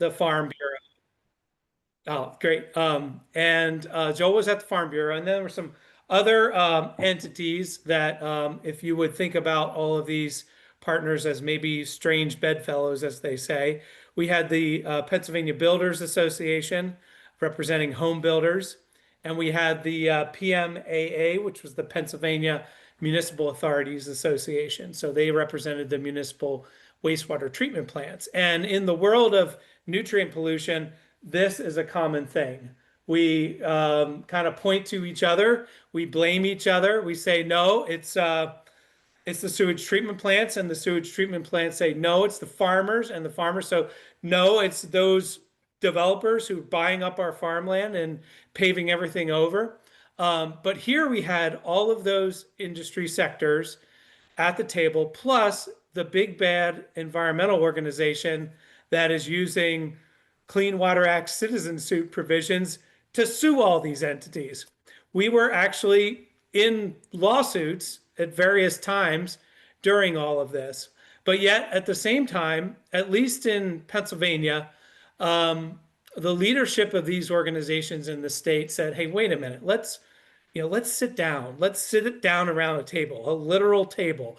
the Farm Bureau. Oh, great. And Joel was at the Farm Bureau, and then there were some other entities that, if you would think about all of these partners as maybe strange bedfellows, as they say, we had the Pennsylvania Builders Association representing home builders, and we had the PMAA, which was the Pennsylvania Municipal Authorities Association. So they represented the municipal wastewater treatment plants. And in the world of nutrient pollution, this is a common thing. We kind of point to each other. We blame each other. We say, no, it's the sewage treatment plants, and the sewage treatment plants say, no, it's the farmers, and the farmers. So, no, it's those developers who are buying up our farmland and paving everything over. But here we had all of those industry sectors at the table, plus the big bad environmental organization that is using Clean Water Act citizen suit provisions to sue all these entities. We were actually in lawsuits at various times during all of this. But yet, at the same time, at least in Pennsylvania, the leadership of these organizations in the state said, "Hey, wait a minute. Let's sit down. Let's sit it down around a table, a literal table."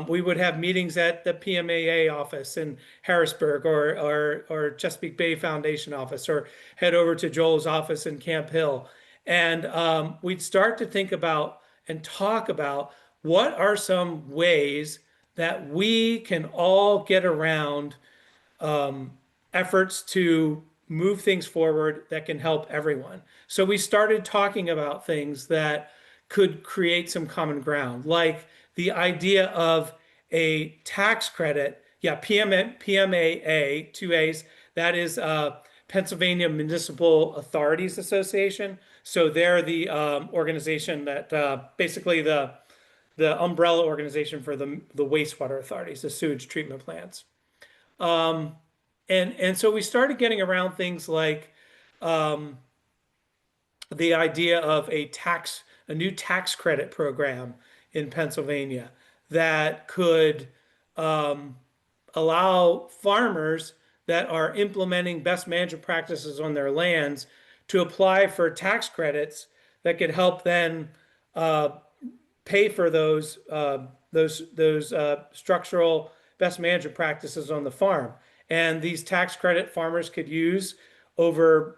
We would have meetings at the PMAA office in Harrisburg or Chesapeake Bay Foundation office, or head over to Joel's office in Camp Hill. And we'd start to think about and talk about what are some ways that we can all get around efforts to move things forward that can help everyone. So we started talking about things that could create some common ground, like the idea of a tax credit. Yeah, PMAA, two A's, that is Pennsylvania Municipal Authorities Association. So they're the organization that basically the umbrella organization for the wastewater authorities, the sewage treatment plants. And so we started getting around things like the idea of a new tax credit program in Pennsylvania that could allow farmers that are implementing best management practices on their lands to apply for tax credits that could help then pay for those structural best management practices on the farm. And these tax credit farmers could use over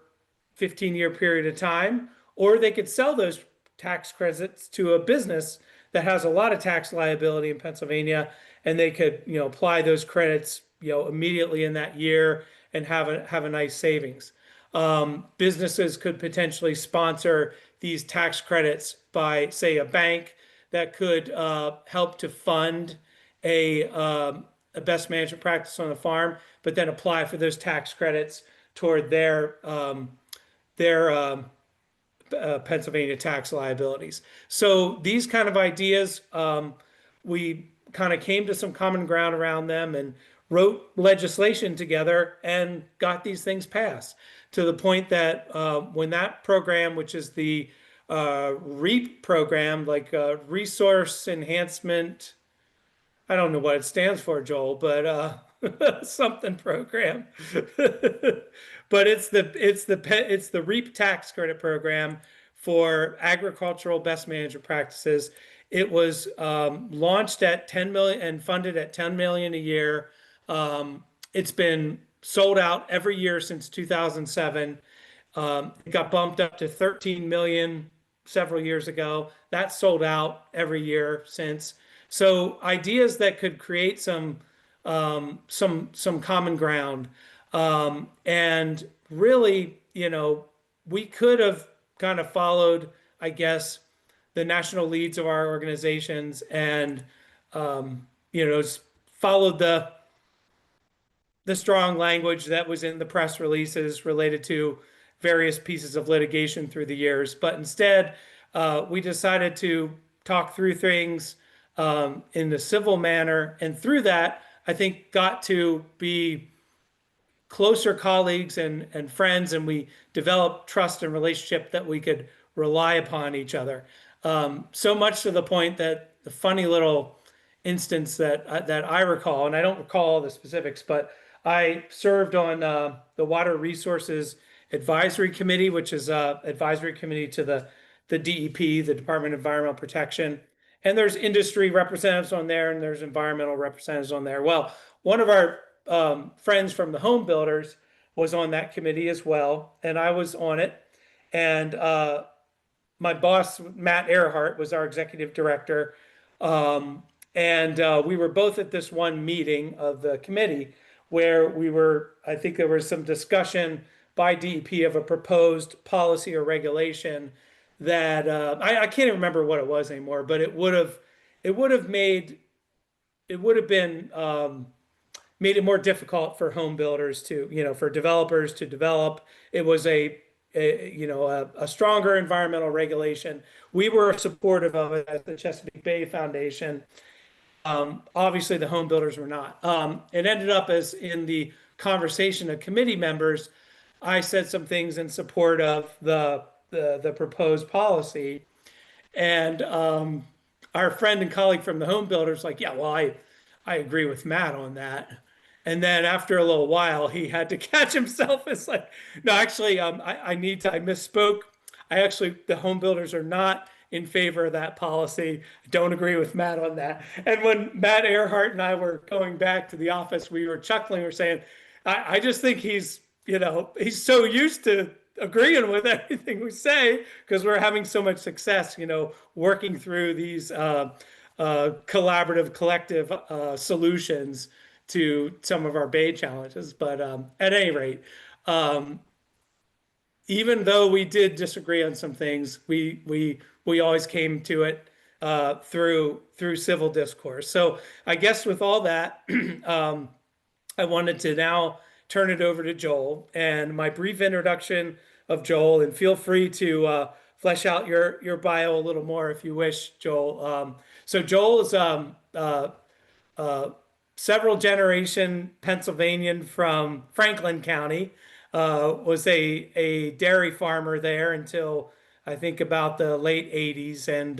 15-year period of time, or they could sell those tax credits to a business that has a lot of tax liability in Pennsylvania, and they could, apply those credits, immediately in that year and have a nice savings. Businesses could potentially sponsor these tax credits by, say, a bank that could help to fund a best management practice on the farm, but then apply for those tax credits toward their Pennsylvania tax liabilities. So these kind of ideas, we kind of came to some common ground around them and wrote legislation together and got these things passed, to the point that when that program, which is the REAP program, like Resource Enhancement, I don't know what it stands for, Joel, but something program. But it's the REAP tax credit program for agricultural best management practices. It was launched at 10 million and funded at 10 million a year. It's been sold out every year since 2007. It got bumped up to 13 million several years ago. That's sold out every year since. So ideas that could create some common ground, and really, we could have kind of followed, I guess, the national leads of our organizations and followed the strong language that was in the press releases related to various pieces of litigation through the years. But instead, we decided to talk through things in the civil manner, and through that, I think, got to be closer colleagues and friends, and we developed trust and relationship that we could rely upon each other. So much to the point that the funny little instance that I recall, and I don't recall all the specifics, but I served on the Water Resources Advisory Committee, which is a advisory committee to the DEP, the Department of Environmental Protection. And there's industry representatives on there, and there's environmental representatives on there. Well, one of our friends from the home builders was on that committee as well, and I was on it. And my boss, Matt Earhart, was our executive director. Um, and we were both at this one meeting of the committee where I think there was some discussion by DEP of a proposed policy or regulation that I can't even remember what it was anymore, but it would have made, it would have been made it more difficult for home builders to, for developers to develop. It was a stronger environmental regulation. We were supportive of it as the Chesapeake Bay Foundation. Obviously, the home builders were not. It ended up as in the conversation of committee members, I said some things in support of the proposed policy, and our friend and colleague from the home builders like, yeah, well, I agree with Matt on that. And then after a little while, he had to catch himself. It's like, no, actually, I misspoke. The home builders are not in favor of that policy. I don't agree with Matt on that. And when Matt Earhart and I were going back to the office, we were chuckling. We're saying, I just think he's so used to agreeing with everything we say because we're having so much success, working through these collaborative, collective solutions to some of our Bay challenges. But at any rate, even though we did disagree on some things, we always came to it through civil discourse. So I guess with all that, I wanted to now turn it over to Joel and my brief introduction of Joel, and feel free to flesh out your bio a little more if you wish, Joel. So Joel is several generation Pennsylvanian from Franklin County, was a dairy farmer there until I think about the late 80s, and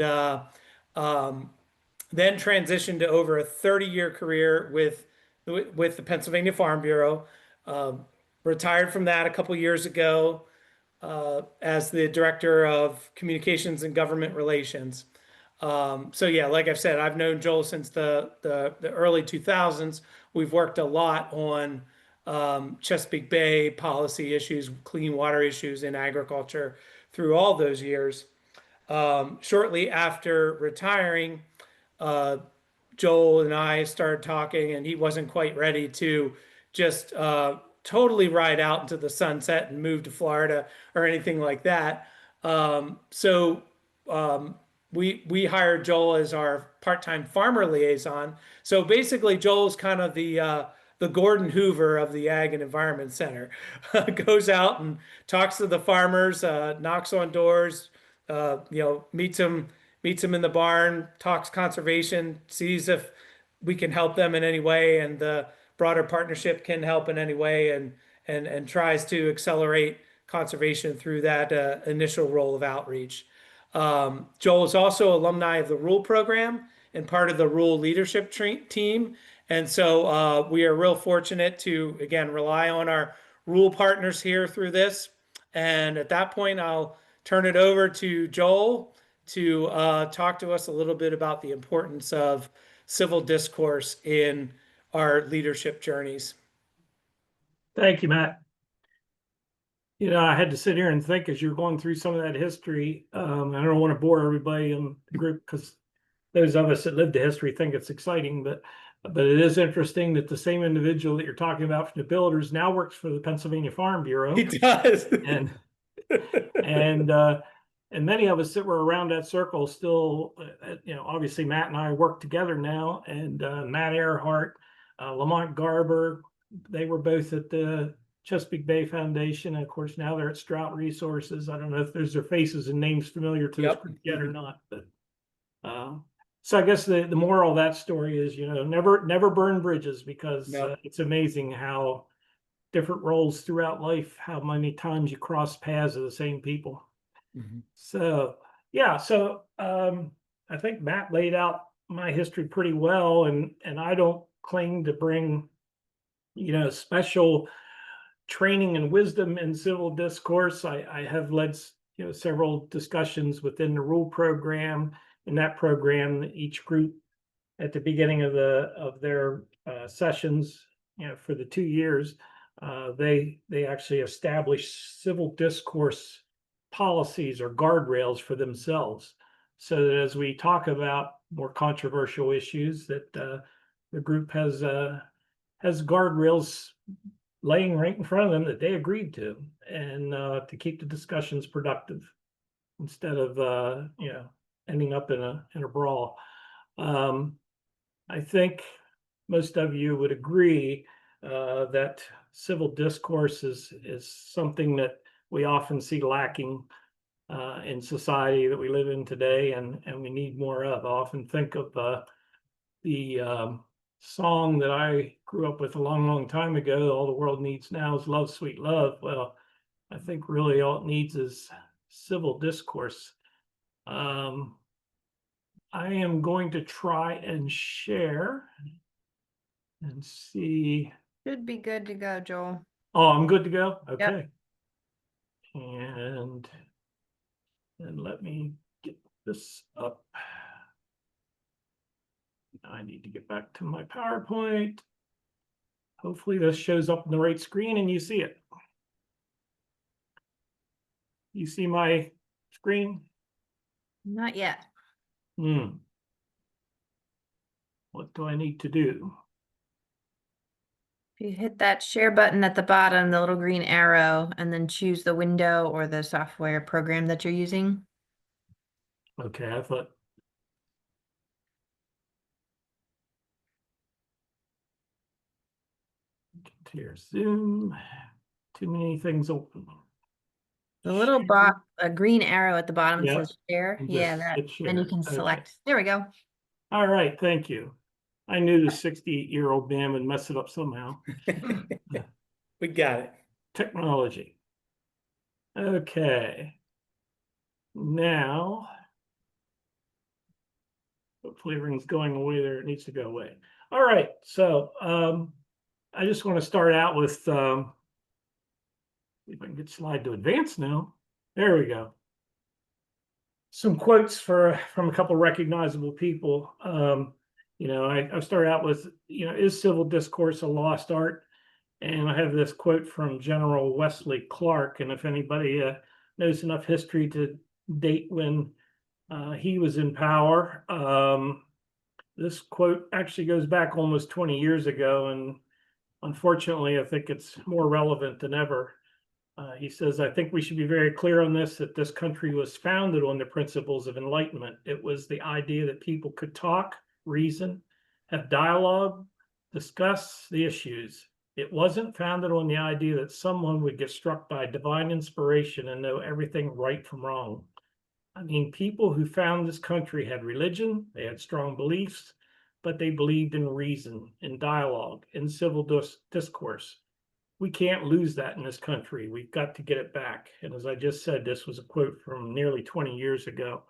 then transitioned to over a 30-year career with the Pennsylvania Farm Bureau. Retired from that a couple years ago as the director of communications and government relations. So yeah, like I've said, I've known Joel since the early 2000s. We've worked a lot on Chesapeake Bay policy issues, clean water issues in agriculture through all those years. Shortly after retiring, Joel and I started talking, and he wasn't quite ready to just totally ride out into the sunset and move to Florida or anything like that. So we hired Joel as our part-time farmer liaison. So basically, Joel's kind of the Gordon Hoover of the Ag and Environment Center. Goes out and talks to the farmers, knocks on doors, meets them in the barn, talks conservation, sees if we can help them in any way, and the broader partnership can help in any way, and tries to accelerate conservation through that initial role of outreach. Joel is also alumni of the Rule program and part of the Rule leadership team. And so we are real fortunate to, again, rely on our Rule partners here through this. And at that point, I'll turn it over to Joel to talk to us a little bit about the importance of civil discourse in our leadership journeys. Thank you, Matt. I had to sit here and think as you're going through some of that history. I don't want to bore everybody in the group because those of us that lived the history think it's exciting, but it is interesting that the same individual that you're talking about from the builders now works for the Pennsylvania Farm Bureau. He does. And many of us that were around that circle still, obviously Matt and I work together now, and Matt Earhart, Lamont Garber, they were both at the Chesapeake Bay Foundation. And of course, now they're at Strout Resources. I don't know if there's their faces and names familiar to us yet or not, but so I guess the moral of that story is, never burn bridges, because it's amazing how different roles throughout life, how many times you cross paths of the same people. Mm-hmm. So I think Matt laid out my history pretty well, and I don't claim to bring special training and wisdom in civil discourse. I have led several discussions within the rule program. In that program, each group at the beginning of their sessions, for the 2 years, they actually establish civil discourse policies or guardrails for themselves, so that as we talk about more controversial issues, that the group has guardrails laying right in front of them that they agreed to, and to keep the discussions productive instead of ending up in a brawl. I think most of you would agree that civil discourse is something that we often see lacking in society that we live in today, and we need more of. I often think of the song that I grew up with a long time ago, "All the world needs now is love, sweet love." Well, I think really all it needs is civil discourse. I am going to try and share and see. Should be good to go, Joel. Oh, I'm good to go? Yep. Okay. And let me get this up. I need to get back to my PowerPoint. Hopefully this shows up on the right screen and you see it. You see my screen? Not yet. What do I need to do? If you hit that share button at the bottom, the little green arrow, and then choose the window or the software program that you're using. Okay, I thought. Here, Zoom. Too many things open. The little box, a green arrow at the bottom Yeah. says share. And Yeah, just that. hit share. And you can Okay. select. There we go. All right, thank you. I knew the 68-year-old man would mess it up somehow. We got it. Technology. Okay. Now, hopefully everything's going away there. It needs to go away. All right, so I just want to start out with, see if I can get slide to advance now. There we go. Some quotes from a couple recognizable people. I started out with, is civil discourse a lost art? And I have this quote from General Wesley Clark. And if anybody knows enough history to date when he was in power, this quote actually goes back almost 20 years ago. And unfortunately, I think it's more relevant than ever. He says, "I think we should be very clear on this, that this country was founded on the principles of enlightenment. It was the idea that people could talk, reason, have dialogue, discuss the issues. It wasn't founded on the idea that someone would get struck by divine inspiration and know everything right from wrong. I mean, people who found this country had religion, they had strong beliefs, but they believed in reason, in dialogue, in civil discourse. We can't lose that in this country. We've got to get it back." And as I just said, this was a quote from nearly 20 years ago.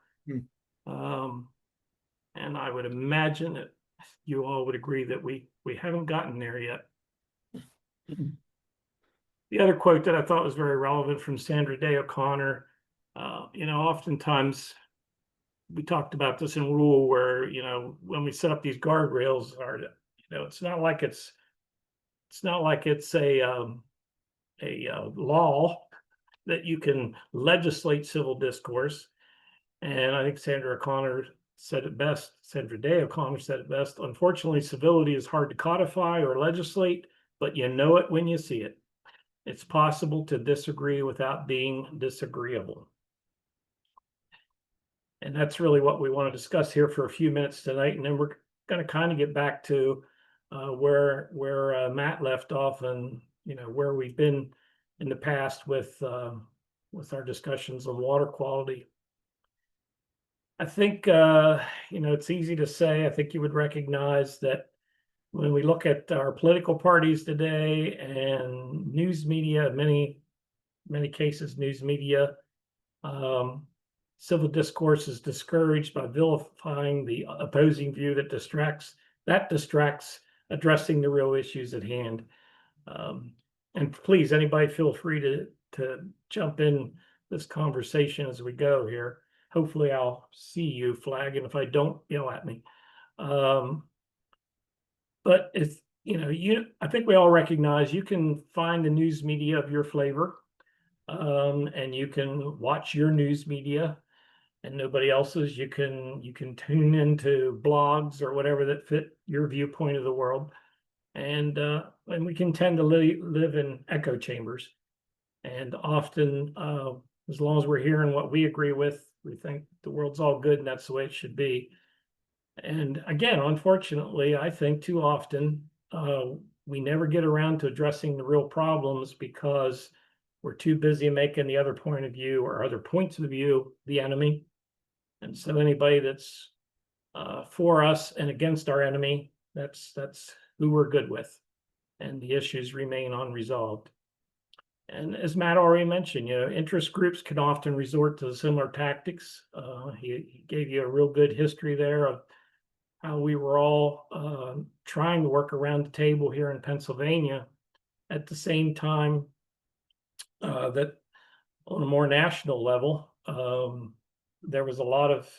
And I would imagine that you all would agree that we haven't gotten there yet. The other quote that I thought was very relevant from Sandra Day O'Connor, oftentimes we talked about this in rule where, when we set up these guardrails, it's not like it's a law that you can legislate civil discourse. And I think Sandra Day O'Connor said it best. Unfortunately, civility is hard to codify or legislate, but you know it when you see it. It's possible to disagree without being disagreeable. And that's really what we want to discuss here for a few minutes tonight. And then we're going to kind of get back to where Matt left off, and where we've been in the past with our discussions on water quality. I think it's easy to say. I think you would recognize that when we look at our political parties today and news media, many cases news media, civil discourse is discouraged by vilifying the opposing view that distracts addressing the real issues at hand. And please, anybody feel free to jump in this conversation as we go here. Hopefully I'll see you flag, and if I don't, yell at me. But it's, I think we all recognize you can find the news media of your flavor, and you can watch your news media and nobody else's. You can tune into blogs or whatever that fit your viewpoint of the world. And we can tend to live in echo chambers. And often, as long as we're hearing what we agree with, we think the world's all good and that's the way it should be. And again, unfortunately, I think too often we never get around to addressing the real problems because we're too busy making the other point of view or other points of view the enemy. And so anybody that's for us and against our enemy, that's who we're good with. And the issues remain unresolved. And as Matt already mentioned, interest groups can often resort to similar tactics. He gave you a real good history there of how we were all trying to work around the table here in Pennsylvania at the same time that on a more national level, there was a lot of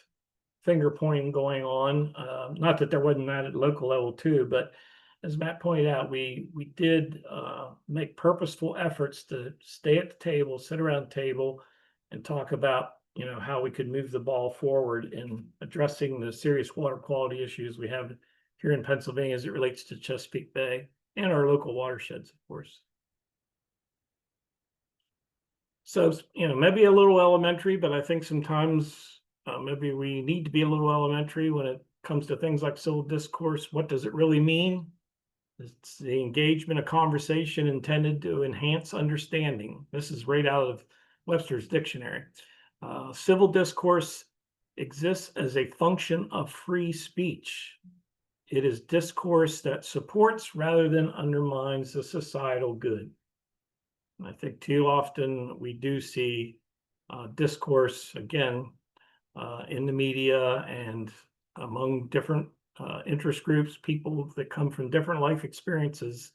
finger pointing going on. Not that there wasn't that at local level too, but as Matt pointed out, we did make purposeful efforts to stay at the table, sit around the table, and talk about how we could move the ball forward in addressing the serious water quality issues we have here in Pennsylvania as it relates to Chesapeake Bay and our local watersheds, of course. So, maybe a little elementary, but I think sometimes maybe we need to be a little elementary when it comes to things like civil discourse. What does it really mean? It's the engagement of conversation intended to enhance understanding. This is right out of Webster's dictionary. Civil discourse exists as a function of free speech. It is discourse that supports rather than undermines the societal good. And I think too often we do see discourse, again, in the media and among different interest groups, people that come from different life experiences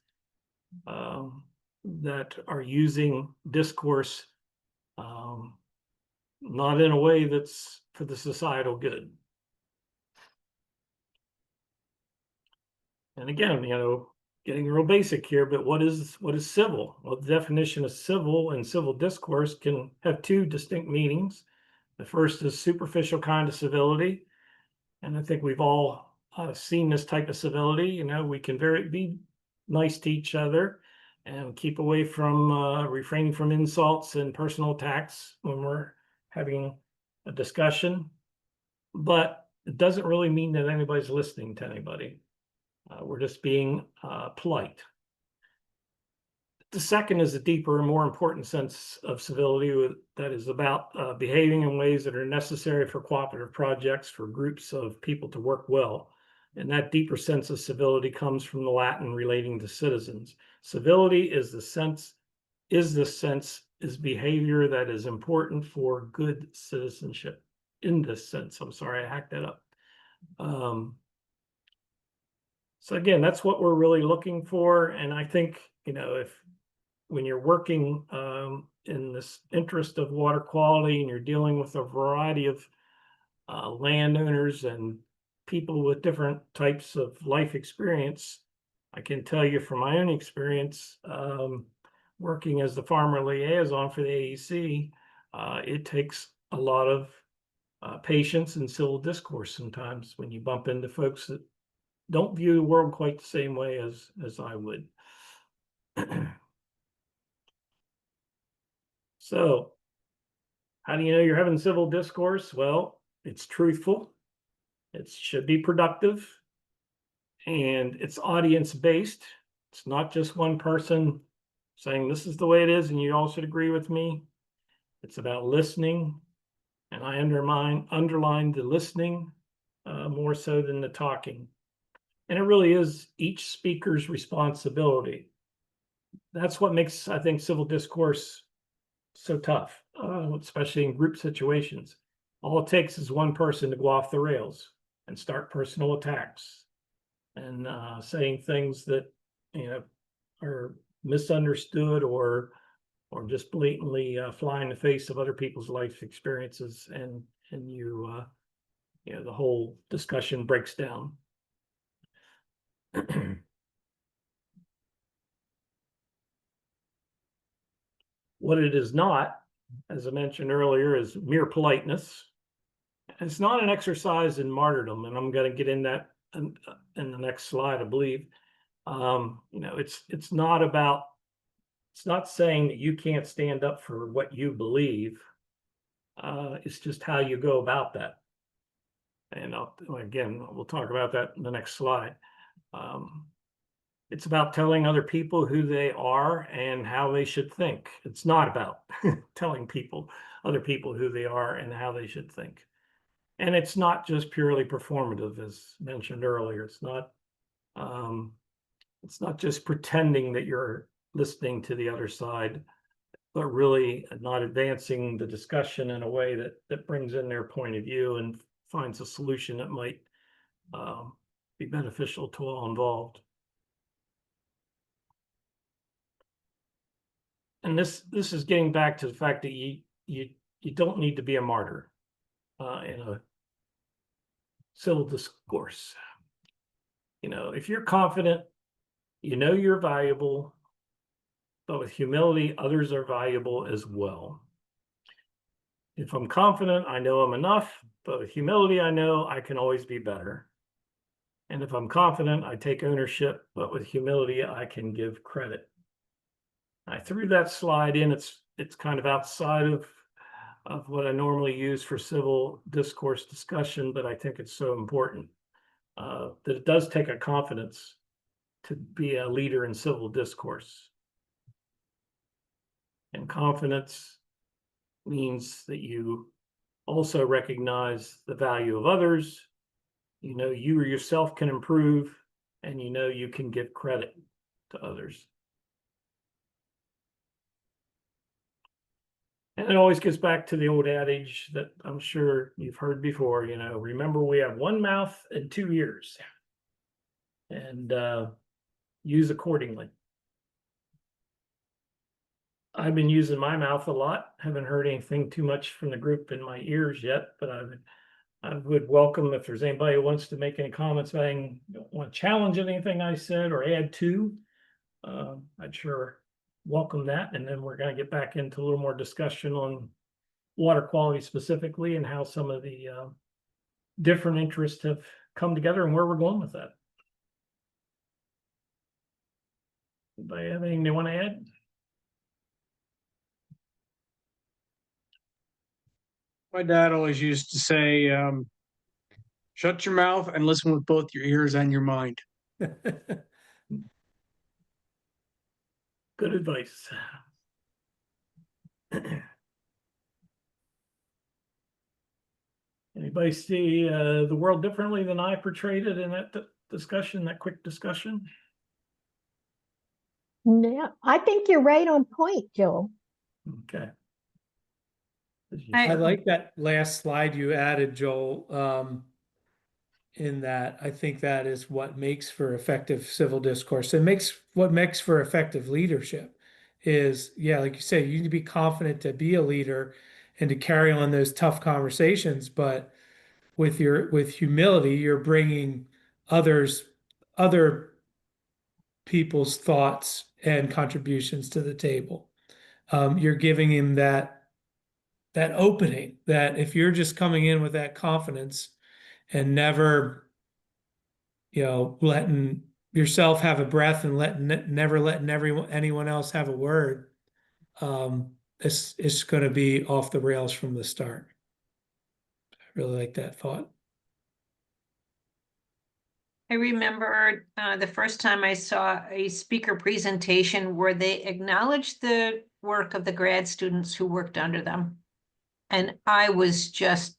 that are using discourse not in a way that's for the societal good. And again, getting real basic here, but what is civil? Well, the definition of civil and civil discourse can have two distinct meanings. The first is superficial kind of civility. And I think we've all seen this type of civility. We can be nice to each other and keep away from refraining from insults and personal attacks when we're having a discussion. But it doesn't really mean that anybody's listening to anybody. We're just being polite. The second is a deeper and more important sense of civility that is about behaving in ways that are necessary for cooperative projects, for groups of people to work well. And that deeper sense of civility comes from the Latin relating to citizens. Civility is behavior that is important for good citizenship. In this sense, I'm sorry, I hacked that up. So again, that's what we're really looking for. And I think, when you're working in this interest of water quality and you're dealing with a variety of landowners and people with different types of life experience, I can tell you from my own experience, working as the farmer liaison for the AEC, it takes a lot of patience and civil discourse sometimes when you bump into folks that don't view the world quite the same way as I would. So, how do you know you're having civil discourse? Well, it's truthful, it should be productive, and it's audience-based. It's not just one person saying this is the way it is and you all should agree with me. It's about listening, and I underline the listening more so than the talking. And it really is each speaker's responsibility. That's what makes, I think, civil discourse so tough, especially in group situations. All it takes is one person to go off the rails and start personal attacks and saying things that are misunderstood or just blatantly fly in the face of other people's life experiences, and you know, the whole discussion breaks down. What it is not, as I mentioned earlier, is mere politeness. It's not an exercise in martyrdom, and I'm going to get in that in the next slide, I believe. You know, it's not about, it's not saying that you can't stand up for what you believe. It's just how you go about that. And again, we'll talk about that in the next slide. It's about telling other people who they are and how they should think. It's not about telling other people who they are and how they should think. And it's not just purely performative, as mentioned earlier. It's not just pretending that you're listening to the other side, but really not advancing the discussion in a way that brings in their point of view and finds a solution that might be beneficial to all involved. And this is getting back to the fact that you don't need to be a martyr in a civil discourse. You know, if you're confident, you know you're valuable, but with humility, others are valuable as well. If I'm confident, I know I'm enough, but with humility, I know I can always be better. And if I'm confident, I take ownership, but with humility, I can give credit. I threw that slide in. It's kind of outside of what I normally use for civil discourse discussion, but I think it's so important that it does take a confidence to be a leader in civil discourse. And confidence means that you also recognize the value of others. You know, you yourself can improve, and you know you can give credit to others. And it always gets back to the old adage that I'm sure you've heard before, you know, remember we have one mouth and two ears, and use accordingly. I've been using my mouth a lot. Haven't heard anything too much from the group in my ears yet, but I would welcome if there's anybody who wants to make any comments, saying want to challenge anything I said or add to. I'd sure welcome that. And then we're going to get back into a little more discussion on water quality specifically and how some of the different interests have come together and where we're going with that. Anybody have anything they want to add? My dad always used to say, shut your mouth and listen with both your ears and your mind. Good advice. Anybody see the world differently than I portrayed it in that discussion, that quick discussion? No, I think you're right on point, Joel. Okay. I like that last slide you added, Joel. In that, I think that is what makes for effective civil discourse. What makes for effective leadership is, yeah, like you say, you need to be confident to be a leader and to carry on those tough conversations. But with humility, you're bringing other people's thoughts and contributions to the table. You're giving him that opening, that if you're just coming in with that confidence and never, you know, letting yourself have a breath and never letting anyone else have a word, it's going to be off the rails from the start. I really like that thought. I remember the first time I saw a speaker presentation where they acknowledged the work of the grad students who worked under them. And I was just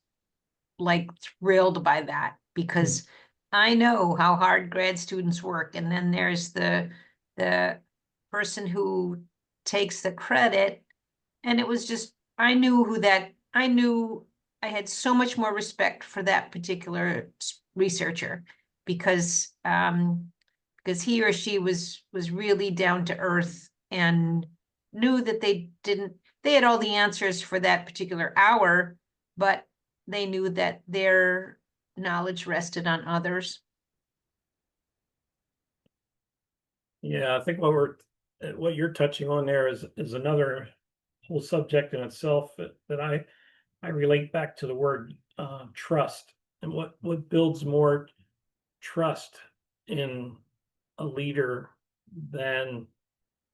like thrilled by that, because I know how hard grad students work. And then there's the person who takes the credit. And it was just, I knew I had so much more respect for that particular researcher, because he or she was really down to earth and knew that they had all the answers for that particular hour, but they knew that their knowledge rested on others. Yeah, I think what you're touching on there is another whole subject in itself that I relate back to the word trust, and what builds more trust in a leader than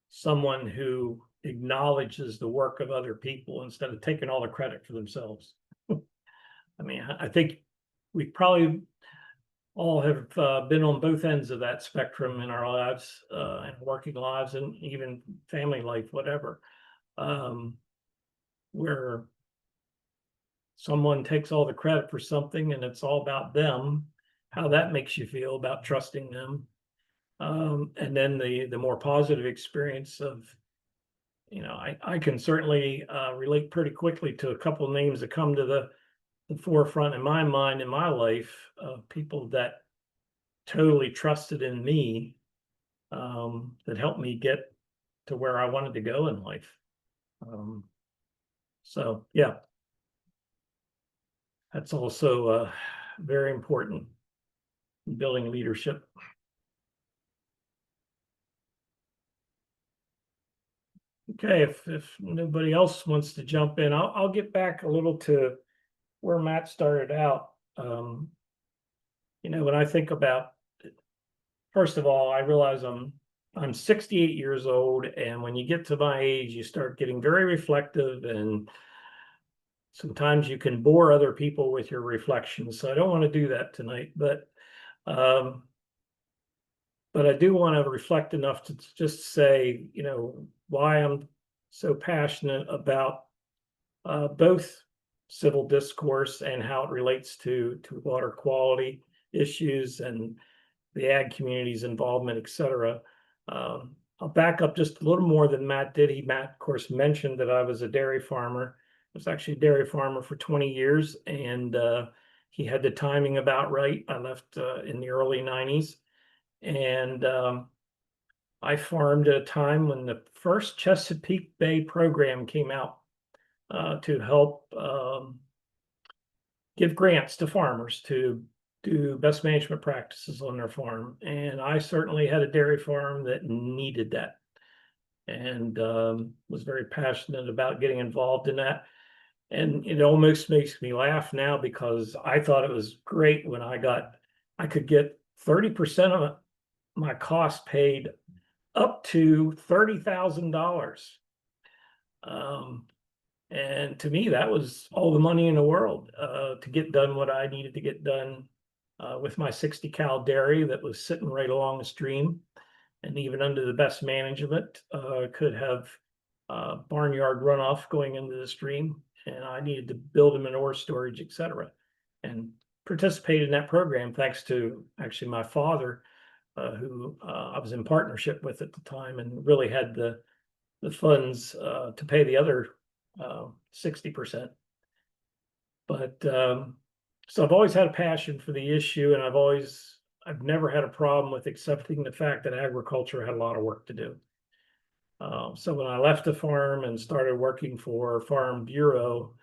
someone who acknowledges the work of other people instead of taking all the credit for themselves. I mean, I think we probably all have been on both ends of that spectrum in our lives, and working lives, and even family life, whatever, where someone takes all the credit for something and it's all about them, how that makes you feel about trusting them. And then the more positive experience of, I can certainly relate pretty quickly to a couple of names that come to the forefront in my mind in my life of people that totally trusted in me, that helped me get to where I wanted to go in life. So yeah, that's also very important in building leadership. Okay, if nobody else wants to jump in, I'll get back a little to where Matt started out. When I think about, first of all, I realize I'm 68 years old, and when you get to my age, you start getting very reflective, and sometimes you can bore other people with your reflections. So I don't want to do that tonight, but I do want to reflect enough to just say, why I'm so passionate about both civil discourse and how it relates to water quality issues and the ag community's involvement, et cetera. I'll back up just a little more than Matt did. Matt, of course, mentioned that I was a dairy farmer. I was actually a dairy farmer for 20 years, and he had the timing about right. I left in the early 90s, and I farmed at a time when the first Chesapeake Bay program came out to help give grants to farmers to do best management practices on their farm. And I certainly had a dairy farm that needed that, and was very passionate about getting involved in that. And it almost makes me laugh now because I thought it was great when I could get 30% of my cost paid up to $30,000. And to me, that was all the money in the world to get done what I needed to get done with my 60 cow dairy that was sitting right along the stream. And even under the best management, could have barnyard runoff going into the stream. And I needed to build them in ore storage, et cetera. And participated in that program thanks to actually my father, who I was in partnership with at the time, and really had the funds to pay the other 60%. But so I've always had a passion for the issue, and I've never had a problem with accepting the fact that agriculture had a lot of work to do. So when I left the farm and started working for Farm Bureau,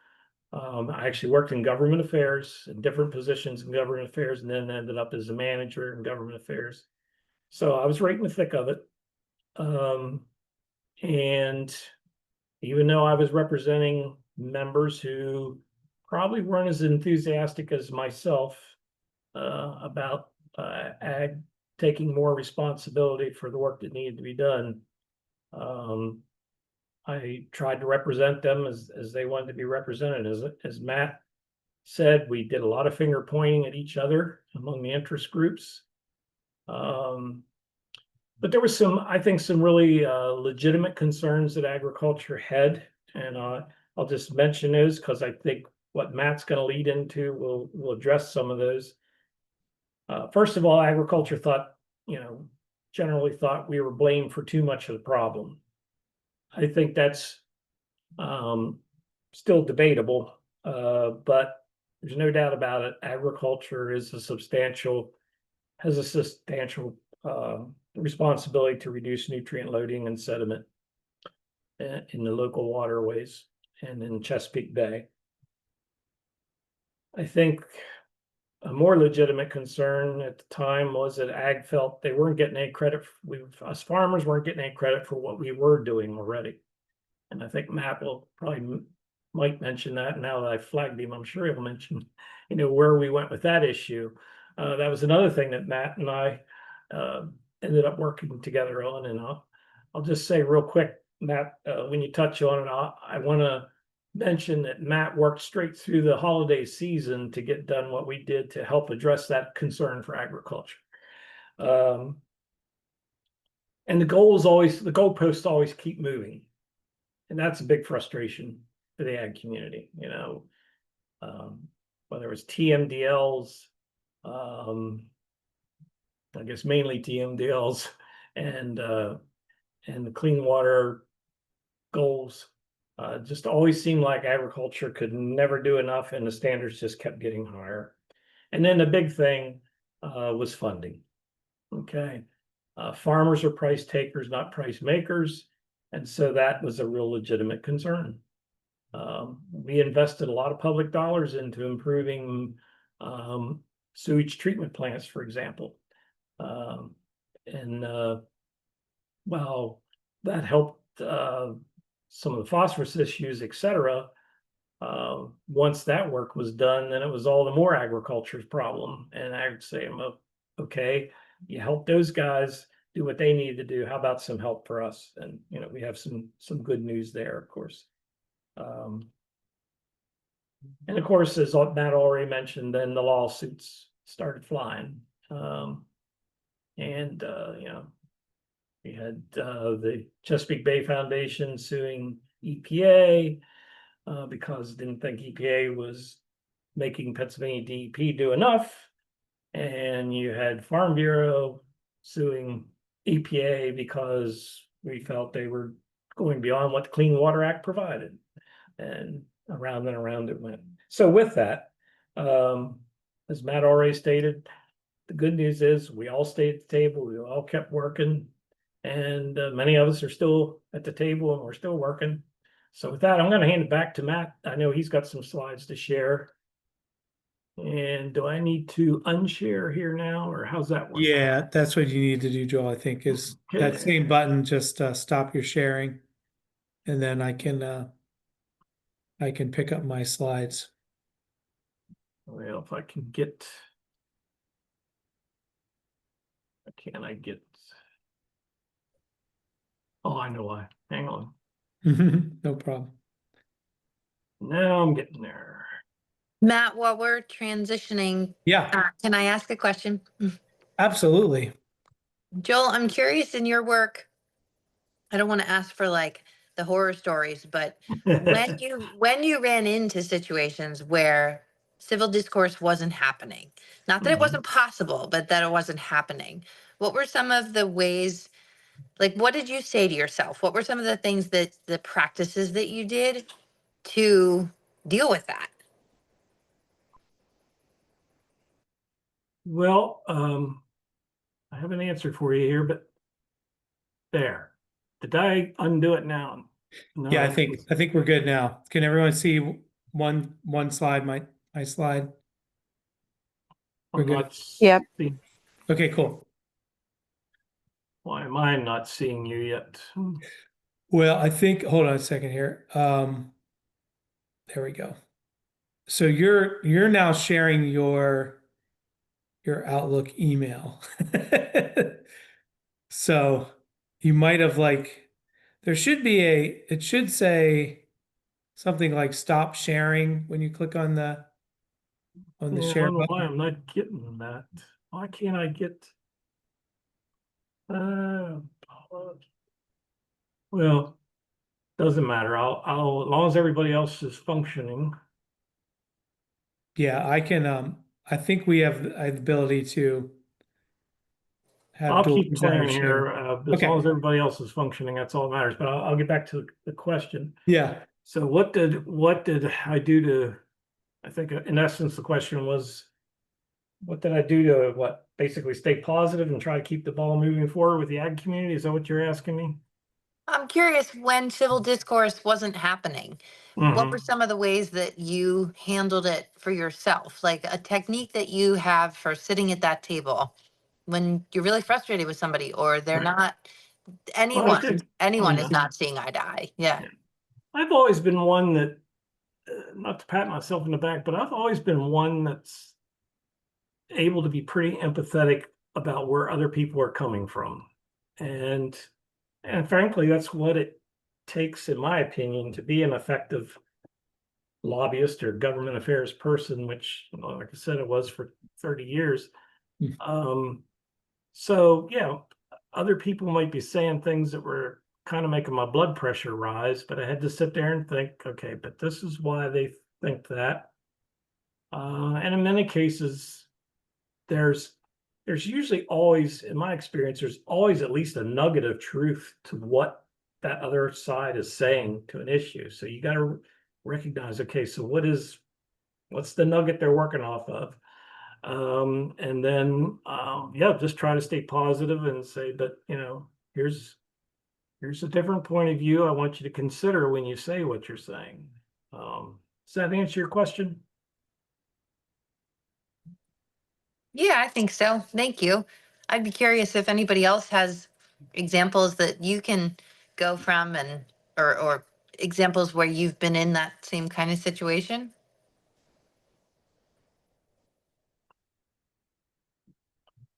I actually worked in government affairs, in different positions in government affairs, and then ended up as a manager in government affairs. So I was right in the thick of it. And even though I was representing members who probably weren't as enthusiastic as myself about ag taking more responsibility for the work that needed to be done, I tried to represent them as they wanted to be represented. As Matt said, we did a lot of finger pointing at each other among the interest groups. But there was I think some really legitimate concerns that agriculture had, and I'll just mention those because I think what Matt's going to lead into will address some of those. First of all, agriculture generally thought we were blamed for too much of the problem. I think that's still debatable, but there's no doubt about it. Agriculture has a substantial responsibility to reduce nutrient loading and sediment in the local waterways and in Chesapeake Bay. I think a more legitimate concern at the time was that ag felt they weren't getting any credit. Us farmers weren't getting any credit for what we were doing already. And I think Matt will probably might mention that now that I flagged him. I'm sure he'll mention, where we went with that issue. That was another thing that Matt and I ended up working together on. And I'll just say real quick, Matt, when you touch on it, I want to mention that Matt worked straight through the holiday season to get done what we did to help address that concern for agriculture. And the goalposts always keep moving. And that's a big frustration for the ag community, whether it's TMDLs, I guess mainly TMDLs, and the clean water goals. Just always seemed like agriculture could never do enough, and the standards just kept getting higher. And then the big thing was funding. Okay, farmers are price takers, not price makers, and so that was a real legitimate concern. We invested a lot of public dollars into improving sewage treatment plants, for example, and well, that helped some of the phosphorus issues, et cetera. Once that work was done, then it was all the more agriculture's problem. And I would say, okay, you help those guys do what they need to do. How about some help for us? And we have some good news there, of course. And of course, as Matt already mentioned, then the lawsuits started flying. We had the Chesapeake Bay Foundation suing EPA because didn't think EPA was making Pennsylvania DEP do enough. And you had Farm Bureau suing EPA because we felt they were going beyond what the Clean Water Act provided. And around it went. So with that, as Matt already stated, the good news is we all stayed at the table. We all kept working. And many of us are still at the table and we're still working. So with that, I'm going to hand it back to Matt. I know he's got some slides to share. And do I need to unshare here now, or how's that work? Yeah, that's what you need to do, Joel, I think, is that same button, just stop your sharing. And then I can pick up my slides. Well, if I can get, can I get, oh, I know why. Hang on. No problem. Now I'm getting there. Matt, while we're transitioning, Yeah, can I ask a question? absolutely. Joel, I'm curious in your work. I don't want to ask for like the horror stories, but when you ran into situations where civil discourse wasn't happening, not that it wasn't possible, but that it wasn't happening, what were some of the ways, like what did you say to yourself? What were some of the things that the practices that you did to deal with that? Well, I have an answer for you here, but there. Did I undo it now? No, Yeah, I think we're good now. Can everyone see one slide, my slide? We're good. Yep. Okay, cool. Why am I not seeing you yet? Well, I think, hold on a second here. There we go. So you're now sharing your Outlook email. So you might have there should be it should say something like stop sharing when you click on the Yeah, I share don't know why button. I'm not getting that. Why can't I get? Well, doesn't matter. I'll as long as everybody else is functioning. Yeah, I can I think we have the ability to have I'll dual keep playing presenter here share. as Okay. long as everybody else is functioning. That's all that matters. But I'll get back to the question. Yeah. So what did I do to? I think in essence the question was, what did I do to basically stay positive and try to keep the ball moving forward with the ag community? Is that what you're asking me? I'm curious, when civil discourse wasn't happening, what were Mhm. some of the ways that you handled it for yourself? Like a technique that you have for sitting at that table when you're really frustrated with somebody or they're Right. not Well, I anyone, think, anyone is yeah, not seeing eye to eye. Yeah. yeah. I've always been one that, not to pat myself in the back, but I've always been one that's able to be pretty empathetic about where other people are coming from. And frankly, that's what it takes, in my opinion, to be an effective lobbyist or government affairs person, which, like I said, it was for 30 years. Hmm. So, yeah, other people might be saying things that were kind of making my blood pressure rise, but I had to sit there and think, okay, but this is why they think that. And in many cases, there's usually always, in my experience, there's always at least a nugget of truth to what that other side is saying to an issue. So you got to recognize, okay, so what's the nugget they're working off of? And then yeah, just try to stay positive and say, but here's a different point of view I want you to consider when you say what you're saying. Does that answer your question? Yeah, I think so. Thank you. I'd be curious if anybody else has examples that you can go from and or examples where you've been in that same kind of situation.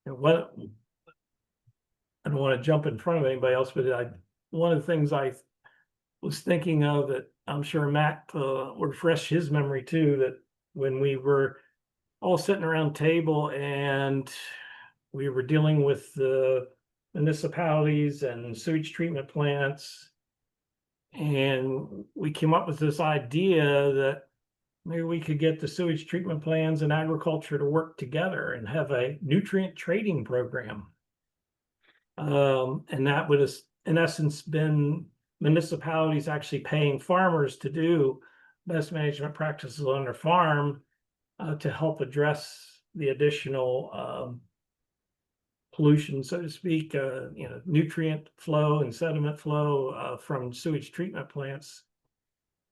And what I don't want to jump in front of anybody else, but one of the things I was thinking of that I'm sure Matt would refresh his memory too, that when we were all sitting around the table and we were dealing with the municipalities and sewage treatment plants, and we came up with this idea that maybe we could get the sewage treatment plants and agriculture to work together and have a nutrient trading program. And that would have, in essence, been municipalities actually paying farmers to do best management practices on their farm to help address the additional pollution, so to speak, nutrient flow and sediment flow from sewage treatment plants.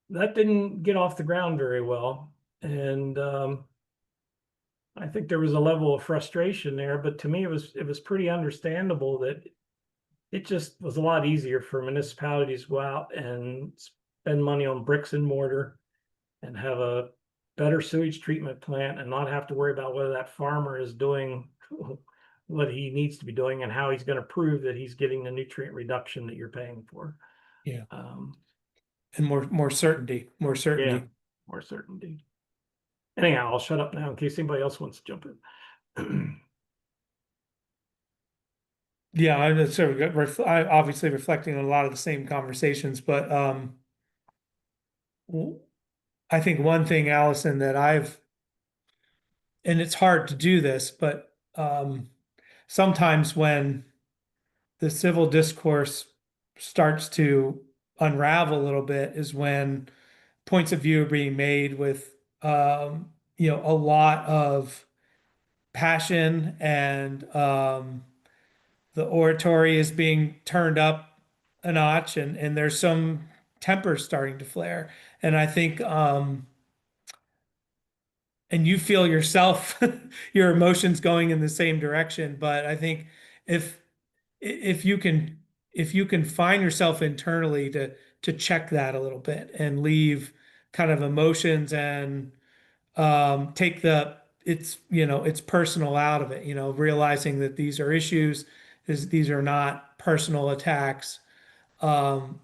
That didn't get off the ground very well. And I think there was a level of frustration there, but to me, it was pretty understandable that it just was a lot easier for municipalities to go out and spend money on bricks and mortar and have a better sewage treatment plant and not have to worry about whether that farmer is doing what he needs to be doing and how he's going to prove that he's getting the nutrient reduction that you're paying for. Yeah. Um, And more certainty, more yeah, certainty. more certainty. Anyhow, I'll shut up now in case anybody else wants to jump in. Yeah, I'm sort of I obviously reflecting on a lot of the same conversations, but I think one thing, Allison, that and it's hard to do this, but sometimes when the civil discourse starts to unravel a little bit is when points of view are being made with a lot of passion and the oratory is being turned up a notch and there's some temper starting to flare. And I think and you feel yourself your emotions going in the same direction. But I think if if you can if you can find yourself internally to check that a little bit and leave kind of emotions and take it's personal out of it, realizing that these are issues, these are not personal attacks. um,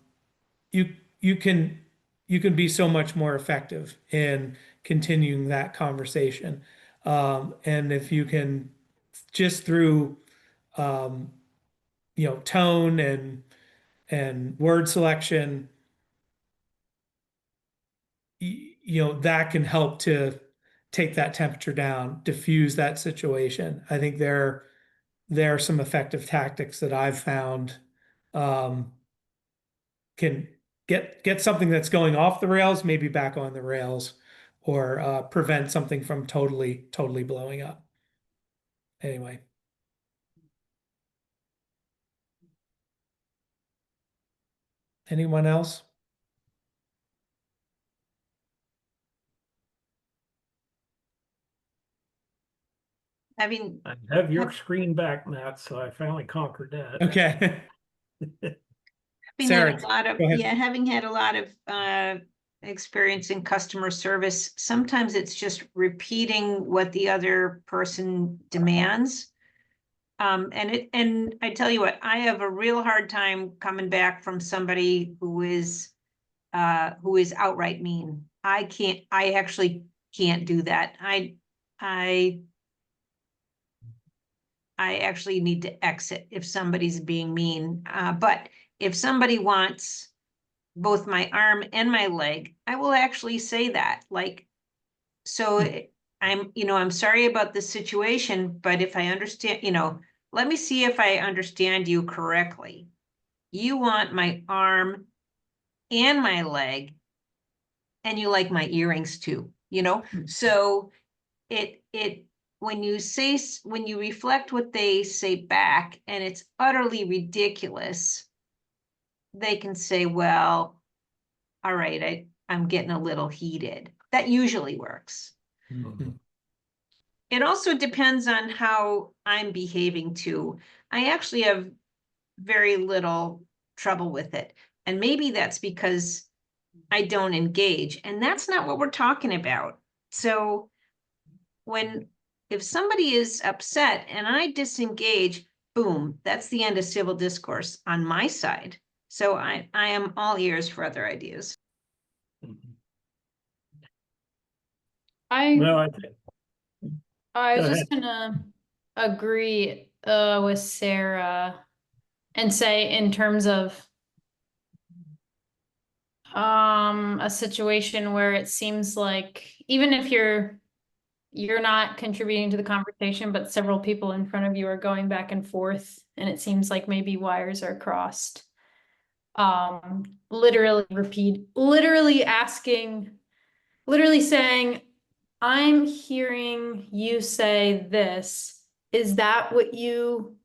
you you can you can be so much more effective in continuing that conversation. And if you can just through um, tone and word selection, that can help to take that temperature down, diffuse that situation. I think there are some effective tactics that I've found um, can get something that's going off the rails maybe back on the rails, or prevent something from totally blowing up. Anyway. Anyone else? I mean, I have your screen back, Matt, so I finally conquered that. Okay. having had Sarah, a lot of, go ahead. yeah, having had a lot of experience in customer service, sometimes it's just repeating what the other person demands. And I tell you what, I have a real hard time coming back from somebody who is outright mean. I actually can't do that. I actually need to exit if somebody's being mean. But if somebody wants both my arm and my leg, I will actually say that. Like, so I'm sorry about this situation, but if I understand, let me see if I understand you correctly. You want my arm and my leg, and you like my earrings too, So it when you reflect what they say back and it's utterly ridiculous, they can say, well, all right, I'm getting a little heated. That usually works. Mhm. It also depends on how I'm behaving too. I actually have very little trouble with it. And maybe that's because I don't engage. And that's not what we're talking about. So if somebody is upset and I disengage, boom, that's the end of civil discourse on my side. So I am all ears for other ideas. No, I Go was ahead. just gonna agree with Sarah and say in terms of a situation where it seems like even if you're not contributing to the conversation, but several people in front of you are going back and forth, and it seems like maybe wires are crossed. Literally saying, I'm hearing you say this. Is that what you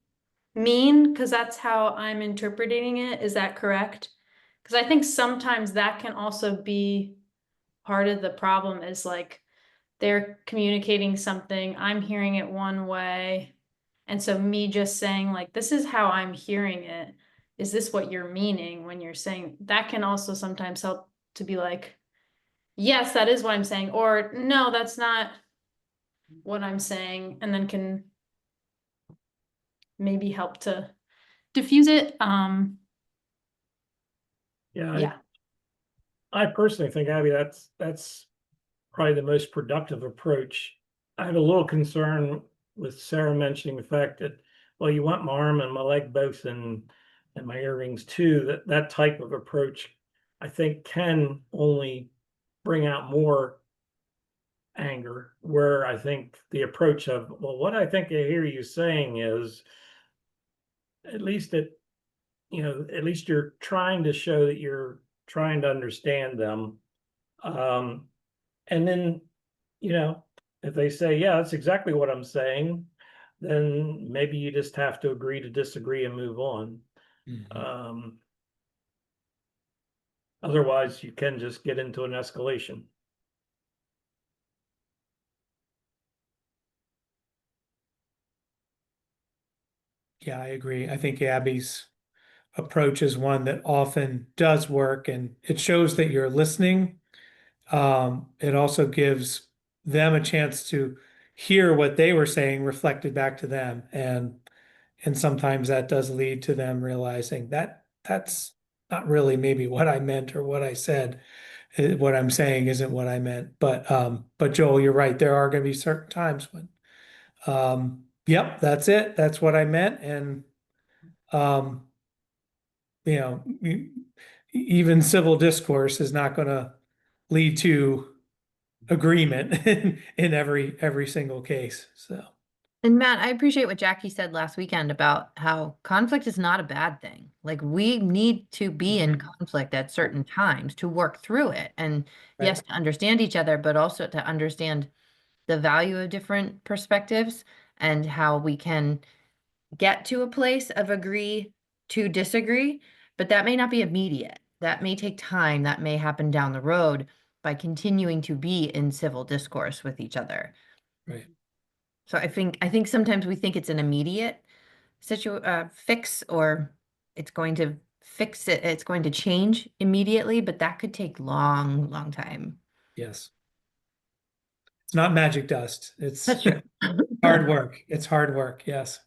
mean? Because that's how I'm interpreting it. Is that correct? Because I think sometimes that can also be part of the problem is like they're communicating something, I'm hearing it one way. And so me just saying like, this is how I'm hearing it. Is this what you're meaning when you're saying that can also sometimes help to be like, yes, that is what I'm saying, or no, that's not what I'm saying, and then can maybe help to diffuse it. Yeah, Yeah. I personally think, Abby, that's probably the most productive approach. I have a little concern with Sarah mentioning the fact that, well, you want my arm and my leg both and my earrings too. That type of approach, I think, can only bring out more anger. Where I think the approach of, well, what I think I hear you saying is, at least at least you're trying to show that you're trying to understand them. And then, if they say, yeah, that's exactly what I'm saying, then maybe you just have to agree to disagree and move on. Mhm. Otherwise, you can just get into an escalation. Yeah, I agree. I think Abby's approach is one that often does work, and it shows that you're listening. It also gives them a chance to hear what they were saying reflected back to them, and sometimes that does lead to them realizing that that's not really maybe what I meant or what I said. What I'm saying isn't what I meant. But Joel, you're right. There are going to be certain times when, yep, that's it. That's what I meant, and um, you know, even civil discourse is not going to lead to agreement in every single case. So And Matt, I appreciate what Jackie said last weekend about how conflict is not a bad thing. Like we need to be in conflict at certain times to work through it. And yes, to understand each other, but also to understand the value of different perspectives and how we can get to a place of agree to disagree, but that may not be immediate. that may take time, that may happen down the road by continuing to be in civil discourse with each other. Right. So I think sometimes we think it's an immediate fix, or it's going to fix it, it's going to change immediately, but that could take long time. Yes. It's not magic dust. It's That's true. hard work. It's hard work. Yes.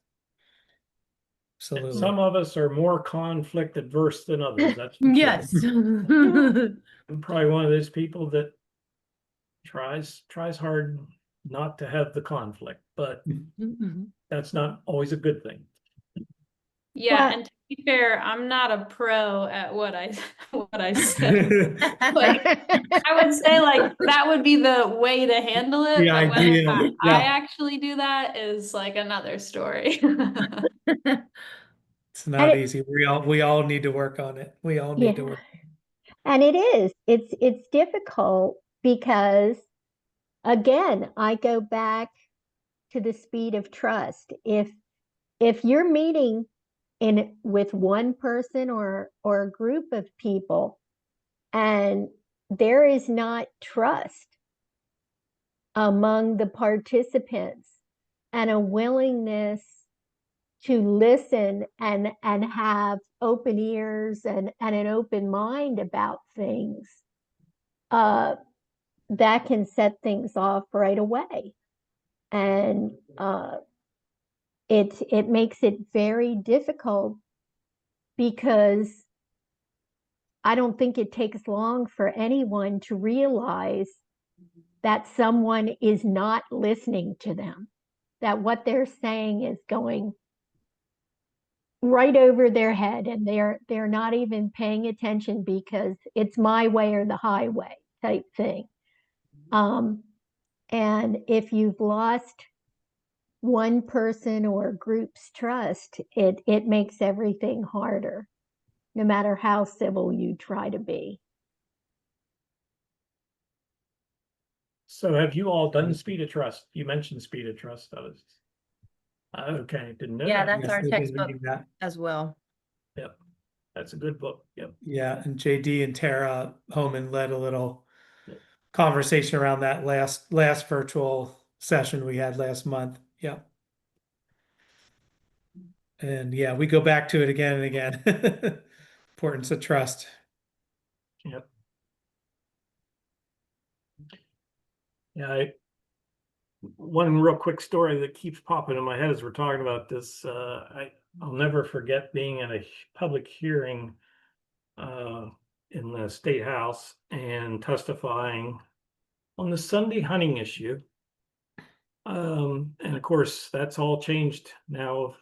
Absolutely. Some of us are more conflict adverse than others. That's for sure. Yes. I'm probably one of those people that tries hard not to have the conflict, but Mhm. that's not always a good thing. Yeah, Well- and to be fair, I'm not a pro at what I what I said. Like, I would say like that would be the way to handle it, The but whether idea, I yeah. actually do that is like another story. It's not it- easy. We all need to work on it. We all need to Yeah. work. And it is. It's difficult because, again, I go back to the speed of trust. If you're meeting with one person or a group of people, and there is not trust among the participants and a willingness to listen and have open ears and an open mind about things, that can set things off right away. And it makes it very difficult, because I don't think it takes long for anyone to realize that someone is not listening to them, that what they're saying is going right over their head, and they're not even paying attention because it's my way or the highway type thing. And if you've lost one person or group's trust, it makes everything harder, no matter how civil you try to be. So have you all done speed of trust? You mentioned speed of trust. I was okay, didn't know Yeah, that. that's Yes, our they've been textbook reading that. as well. Yep. That's a good book. Yep. Yeah, and JD and Tara Homan led a little Yep. conversation around that last virtual session we had last month. Yeah. And yeah, we go back to it again and again. Importance of trust. Yep. Yeah, one real quick story that keeps popping in my head as we're talking about this. I'll never forget being in a public hearing in the State House and testifying on the Sunday hunting issue. And of course, that's all changed now.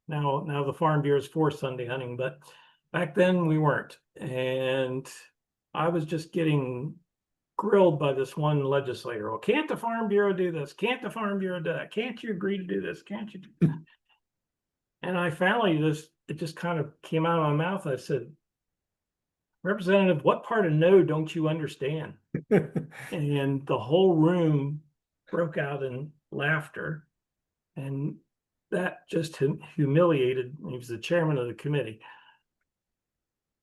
Now the Farm Bureau is for Sunday hunting, but back then we weren't. And I was just getting grilled by this one legislator. Well, can't the Farm Bureau do this? Can't the Farm Bureau do that? Can't you agree to do this? Can't you do that? And I finally it just kind of came out of my mouth. I said, Representative, what part of no don't you understand? And the whole room broke out in laughter. And that just humiliated. He was the chairman of the committee.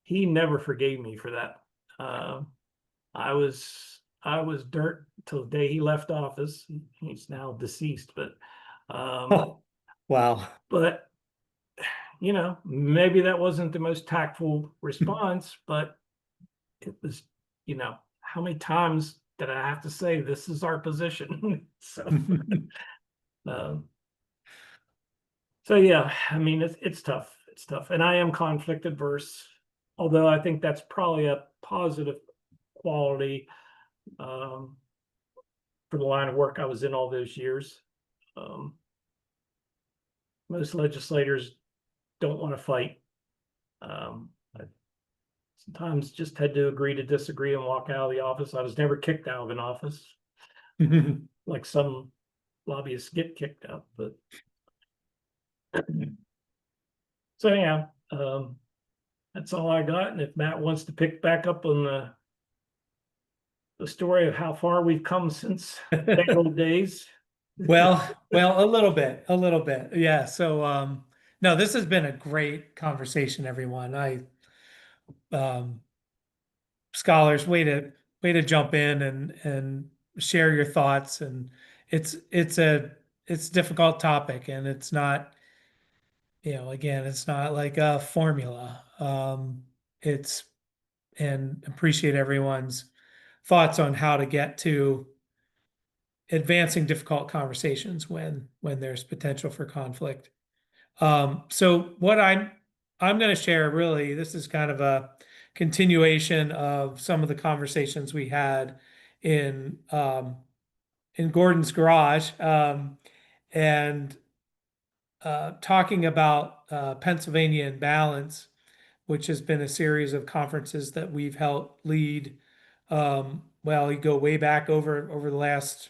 He never forgave me for that. I was dirt till the day he left office. He's now deceased, but Oh, wow. but you know, maybe that wasn't the most tactful response, but it was, you know, how many times did I have to say this is our position? So yeah, I mean it's tough. It's tough. And I am conflict adverse, although I think that's probably a positive quality for the line of work I was in all those years. Most legislators don't want to fight. I sometimes just had to agree to disagree and walk out of the office. I was never kicked out of an office like some lobbyists get kicked out, but so yeah, that's all I got. And if Matt wants to pick back up on the story of how far we've come since the old days. Well, a little bit. Yeah. So, no, this has been a great conversation, everyone. scholars, way to jump in and share your thoughts. And it's a difficult topic, and it's not, again, it's not like a formula. It's and appreciate everyone's thoughts on how to get to advancing difficult conversations when there's potential for conflict. So what I'm going to share, really, this is kind of a continuation of some of the conversations we had in Gordon's garage, and talking about Pennsylvania in Balance, which has been a series of conferences that we've helped lead. Well, you go way back over the last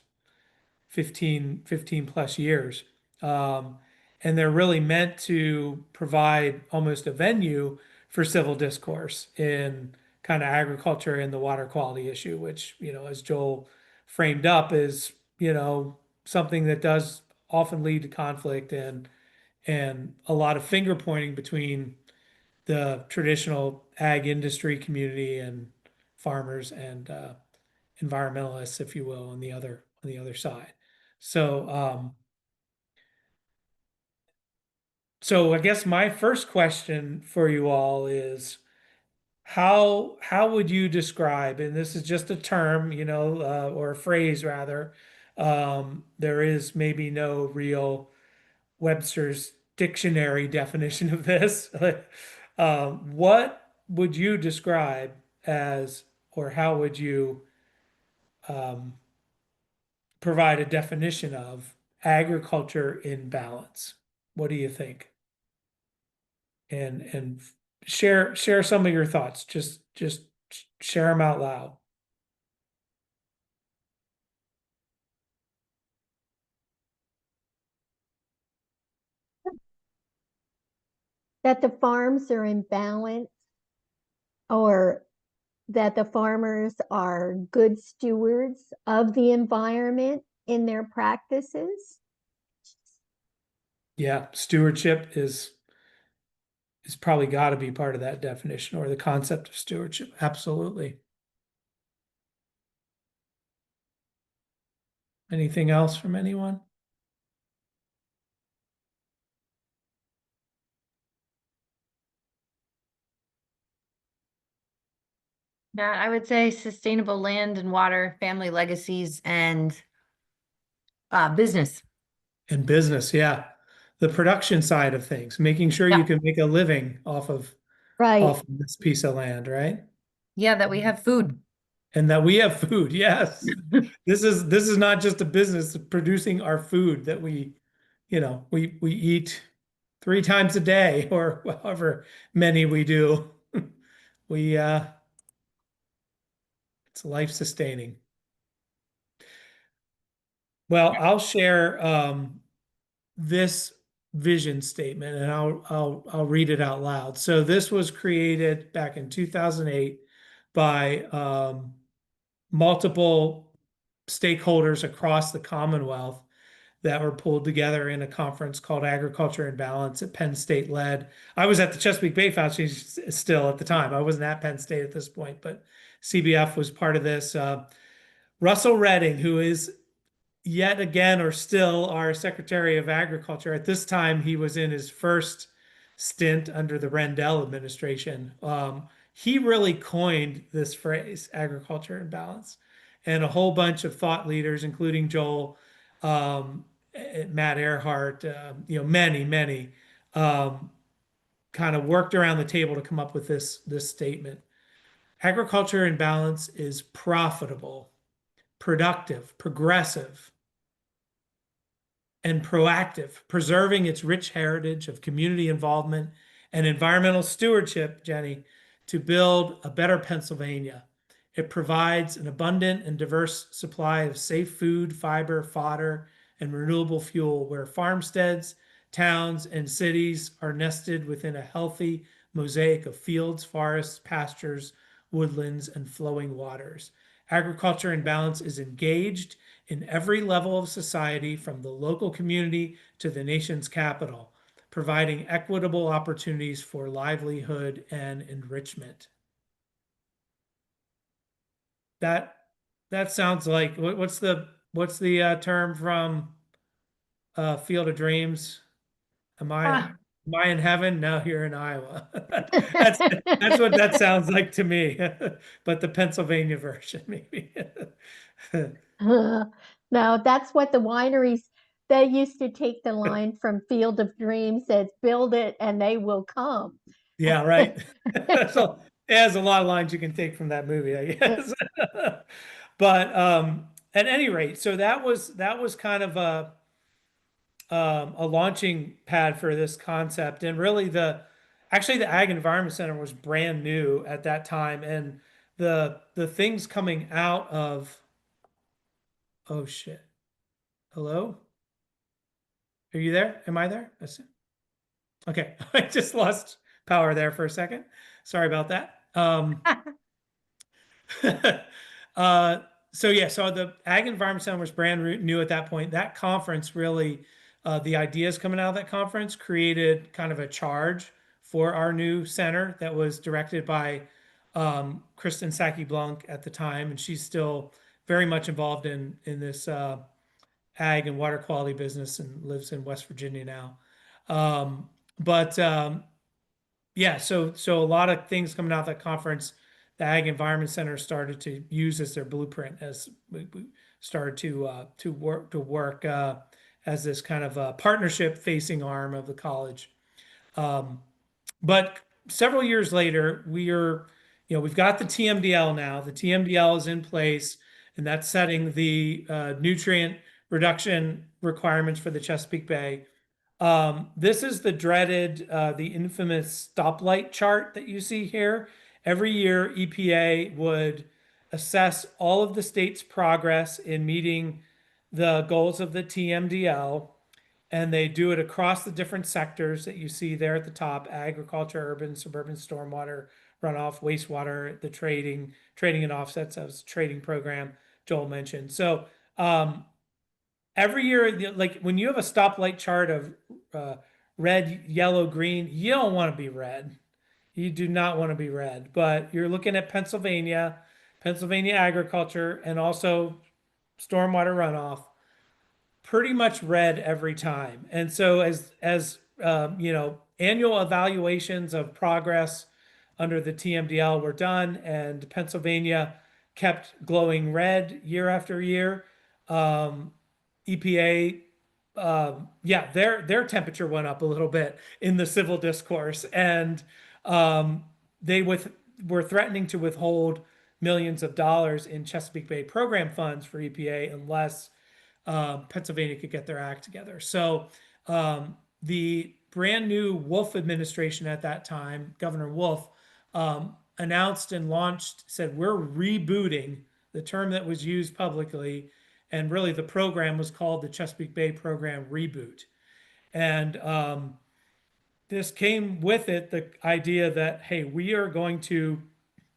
15 plus years. And they're really meant to provide almost a venue for civil discourse in kind of agriculture and the water quality issue, which, as Joel framed up, is, something that does often lead to conflict and a lot of finger pointing between the traditional ag industry community and farmers and environmentalists, if you will, on the other side. So, so I guess my first question for you all is, how would you describe, and this is just a term, or a phrase rather, there is maybe no real Webster's dictionary definition of this. What would you describe as, or how would you um, provide a definition of agriculture in balance? What do you think? And share some of your thoughts. Just share them out loud. That the farms are in balance, or that the farmers are good stewards of the environment in their practices. Yeah, stewardship is probably got to be part of that definition, or the concept of stewardship. Absolutely. Anything else from anyone? Yeah, I would say sustainable land and water, family legacies, and business. And business, yeah. The production side of things, making sure you Yeah. can make a living off of Right. this piece of land, right? Yeah, that we have food. And that we have food. Yes. This is not just a business of producing our food that we eat 3 times a day, or however many we do. We It's life sustaining. Well, I'll share this vision statement, and I'll read it out loud. So this was created back in 2008 by multiple stakeholders across the Commonwealth that were pulled together in a conference called Agriculture in Balance at Penn State led. I was at the Chesapeake Bay Foundation still at the time. I wasn't at Penn State at this point, but CBF was part of this. Russell Redding, who is yet again, or still, our Secretary of Agriculture. At this time, he was in his first stint under the Rendell administration. He really coined this phrase, agriculture in balance. And a whole bunch of thought leaders, including Joel, Matt Earhart, many, kind of worked around the table to come up with this statement. Agriculture in balance is profitable, productive, progressive, and proactive, preserving its rich heritage of community involvement and environmental stewardship, Jenny, to build a better Pennsylvania. It provides an abundant and diverse supply of safe food, fiber, fodder, and renewable fuel, where farmsteads, towns, and cities are nested within a healthy mosaic of fields, forests, pastures, woodlands, and flowing waters. Agriculture in Balance is engaged in every level of society, from the local community to the nation's capital, providing equitable opportunities for livelihood and enrichment. That sounds like what's the term from Field of Dreams? Am I in heaven? No, you're in Iowa. That's what that sounds like to me. But the Pennsylvania version, maybe. No, that's what the wineries, they used to take the line from Field of Dreams, says, build it and they will come. Yeah, right. So there's a lot of lines you can take from that movie, I guess. But at any rate, so that was kind of a launching pad for this concept. And really actually the Ag Environment Center was brand new at that time. And the things coming out of, oh shit. Hello? Are you there? Am I there? Okay. I just lost power there for a second. Sorry about that. So yeah, so the Ag Environment Center was brand new at that point. That conference really, the ideas coming out of that conference created kind of a charge for our new center that was directed by Kristen Sacchi-Blanc at the time, and she's still very much involved in this ag and water quality business and lives in West Virginia now. But yeah, so a lot of things coming out of that conference, the Ag Environment Center started to use as their blueprint as we started to work as this kind of partnership facing arm of the college. But several years later, we've got the TMDL now. The TMDL is in place, and that's setting the nutrient reduction requirements for the Chesapeake Bay. This is the dreaded, the infamous stoplight chart that you see here. Every year, EPA would assess all of the state's progress in meeting the goals of the TMDL, and they do it across the different sectors that you see there at the top: agriculture, urban, suburban, stormwater, runoff, wastewater, the trading and offsets. That was a trading program Joel mentioned. So every year, like when you have a stoplight chart of red, yellow, green, you don't want to be red. You do not want to be red. But you're looking at Pennsylvania agriculture, and also stormwater runoff, pretty much red every time. And so as annual evaluations of progress under the TMDL were done, and Pennsylvania kept glowing red year after year, EPA, their temperature went up a little bit in the civil discourse, and they were threatening to withhold millions of dollars in Chesapeake Bay program funds for EPA unless Pennsylvania could get their act together. So the brand new Wolf administration at that time, Governor Wolf, announced and said, we're rebooting, the term that was used publicly. And really the program was called the Chesapeake Bay Program Reboot. And this came with it the idea that, hey, we are going to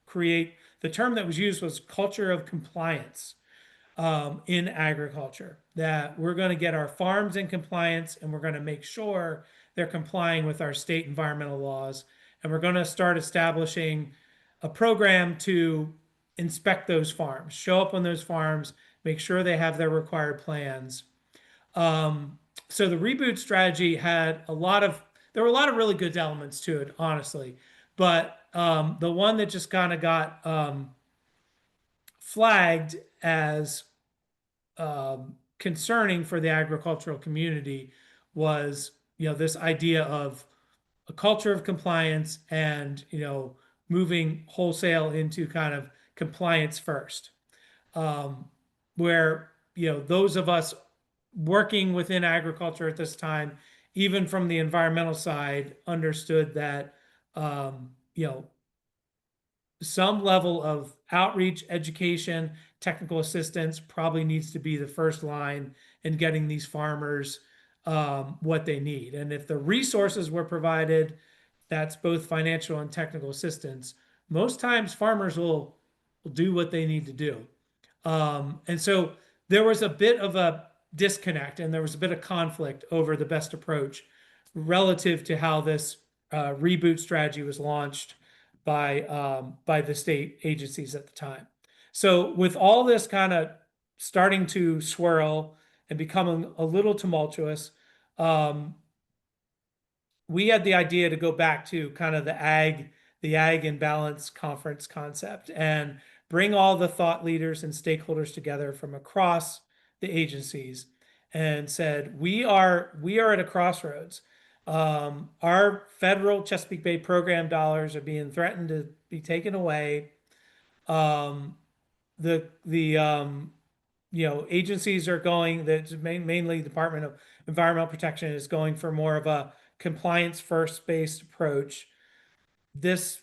create, the term that was used was culture of compliance in agriculture, that we're going to get our farms in compliance, and we're going to make sure they're complying with our state environmental laws. And we're going to start establishing a program to inspect those farms, show up on those farms, make sure they have their required plans. So the reboot strategy there were a lot of really good elements to it, honestly. But the one that just kind of got flagged as concerning for the agricultural community was, this idea of a culture of compliance and, moving wholesale into kind of compliance first. Where, those of us working within agriculture at this time, even from the environmental side, understood that, some level of outreach, education, technical assistance probably needs to be the first line in getting these farmers what they need. And if the resources were provided, that's both financial and technical assistance, most times farmers will do what they need to do. And so there was a bit of a disconnect, and there was a bit of conflict over the best approach relative to how this reboot strategy was launched by the state agencies at the time. So with all this kind of starting to swirl and becoming a little tumultuous, we had the idea to go back to kind of the ag and balance conference concept and bring all the thought leaders and stakeholders together from across the agencies and said, we are at a crossroads. Our federal Chesapeake Bay program dollars are being threatened to be taken away. Agencies are going, mainly Department of Environmental Protection is going for more of a compliance first based approach. This